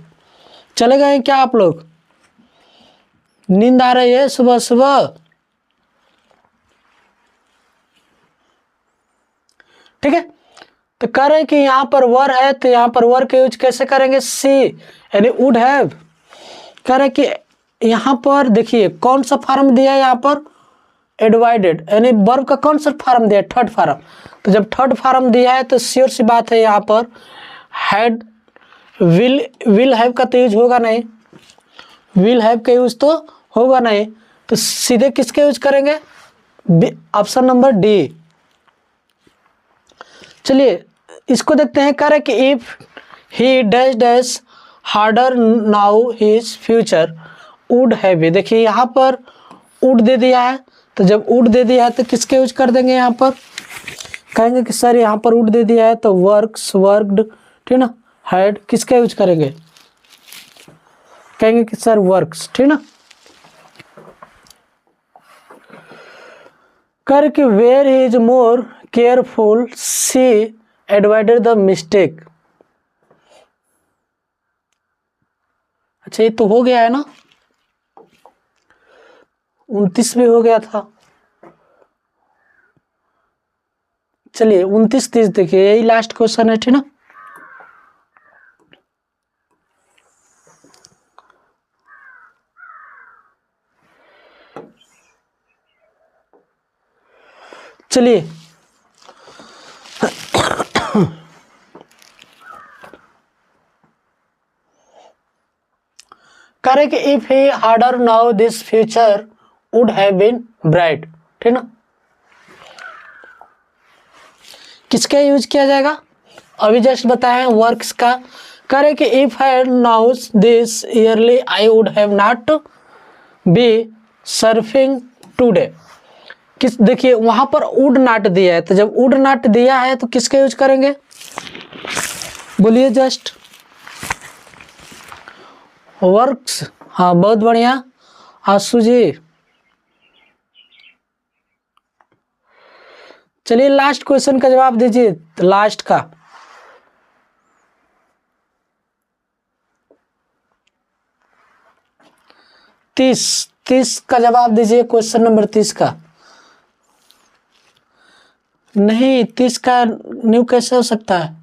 चले गए क्या आप लोग, नींद आ रही है सुबह सुबह, ठीक है। तो कह रहे हैं कि यहाँ पर वर है तो यहाँ पर वर का यूज कैसे करेंगे, सी यानी वुड हैव। कह रहे हैं कि यहाँ पर देखिए कौन सा फॉर्म दिया है, यहाँ पर एडवाइडेड यानी वर्ब का कौन सा फॉर्म दिया है, थर्ड फॉर्म। तो जब थर्ड फॉर्म दिया है तो श्योर सी बात है यहाँ पर हैड, विल हैव का तो यूज होगा नहीं, विल हैव का यूज तो होगा नहीं, तो सीधे किसके यूज करेंगे, ऑप्शन नंबर डी। चलिए इसको देखते हैं, कह रहे कि if he dash dash harder now his future would have be. देखिए यहाँ पर वुड दे दिया है, तो जब वुड दे दिया है तो किसके यूज कर देंगे, यहाँ पर कहेंगे कि सर यहाँ पर वुड दे दिया है तो वर्क्स, वर्कड, ठीक ना। हैड किसका यूज करेंगे, कहेंगे कि सर वर्क्स, ठीक ना। करके were he is more careful she avoided the mistake. अच्छा ये तो हो गया है ना, 29 भी हो गया था। चलिए 29 30 देखिए, यही लास्ट क्वेश्चन है, ठीक ना। चलिए करे कि if he harder now this future would have been bright, ठीक ना। किसका यूज किया जाएगा, अभी जस्ट बताए वर्क्स का। करे कि if I knows this yearly I would have not be surfing today. किस देखिए वहां पर वुड नॉट दिया है, तो जब वुड नॉट दिया है तो किसका यूज करेंगे, बोलिए जस्ट, वर्क्स। हाँ बहुत बढ़िया आशु जी। चलिए लास्ट क्वेश्चन का जवाब दीजिए, लास्ट का। तीस का जवाब दीजिए, क्वेश्चन नंबर 30 का। नहीं 30 का न्यू कैसे हो सकता है,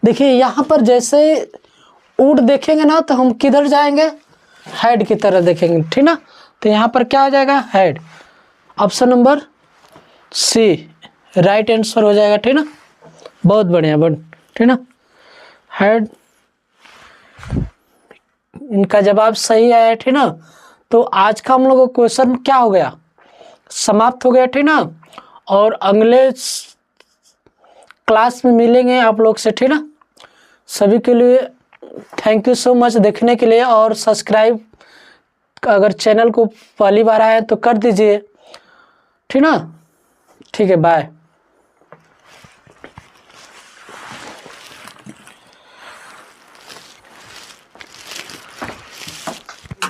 देखिए यहां पर जैसे वुड देखेंगे ना तो हम किधर जाएंगे, हेड की तरह देखेंगे, ठीक ना। तो यहाँ पर क्या हो जाएगा, had. Option number C right answer हो जाएगा, ठीक ना। बहुत बढ़िया, ठीक ना। हेड इनका जवाब सही आया, ठीक ना। तो आज का हम लोग का क्वेश्चन क्या हो गया, समाप्त हो गया, ठीक ना। और अगले क्लास में मिलेंगे आप लोग से, ठीक ना। सभी के लिए थैंक यू सो मच देखने के लिए, और सब्सक्राइब अगर चैनल को पहली बार आए तो कर दीजिए, ठीक ना। ठीक है, बाय।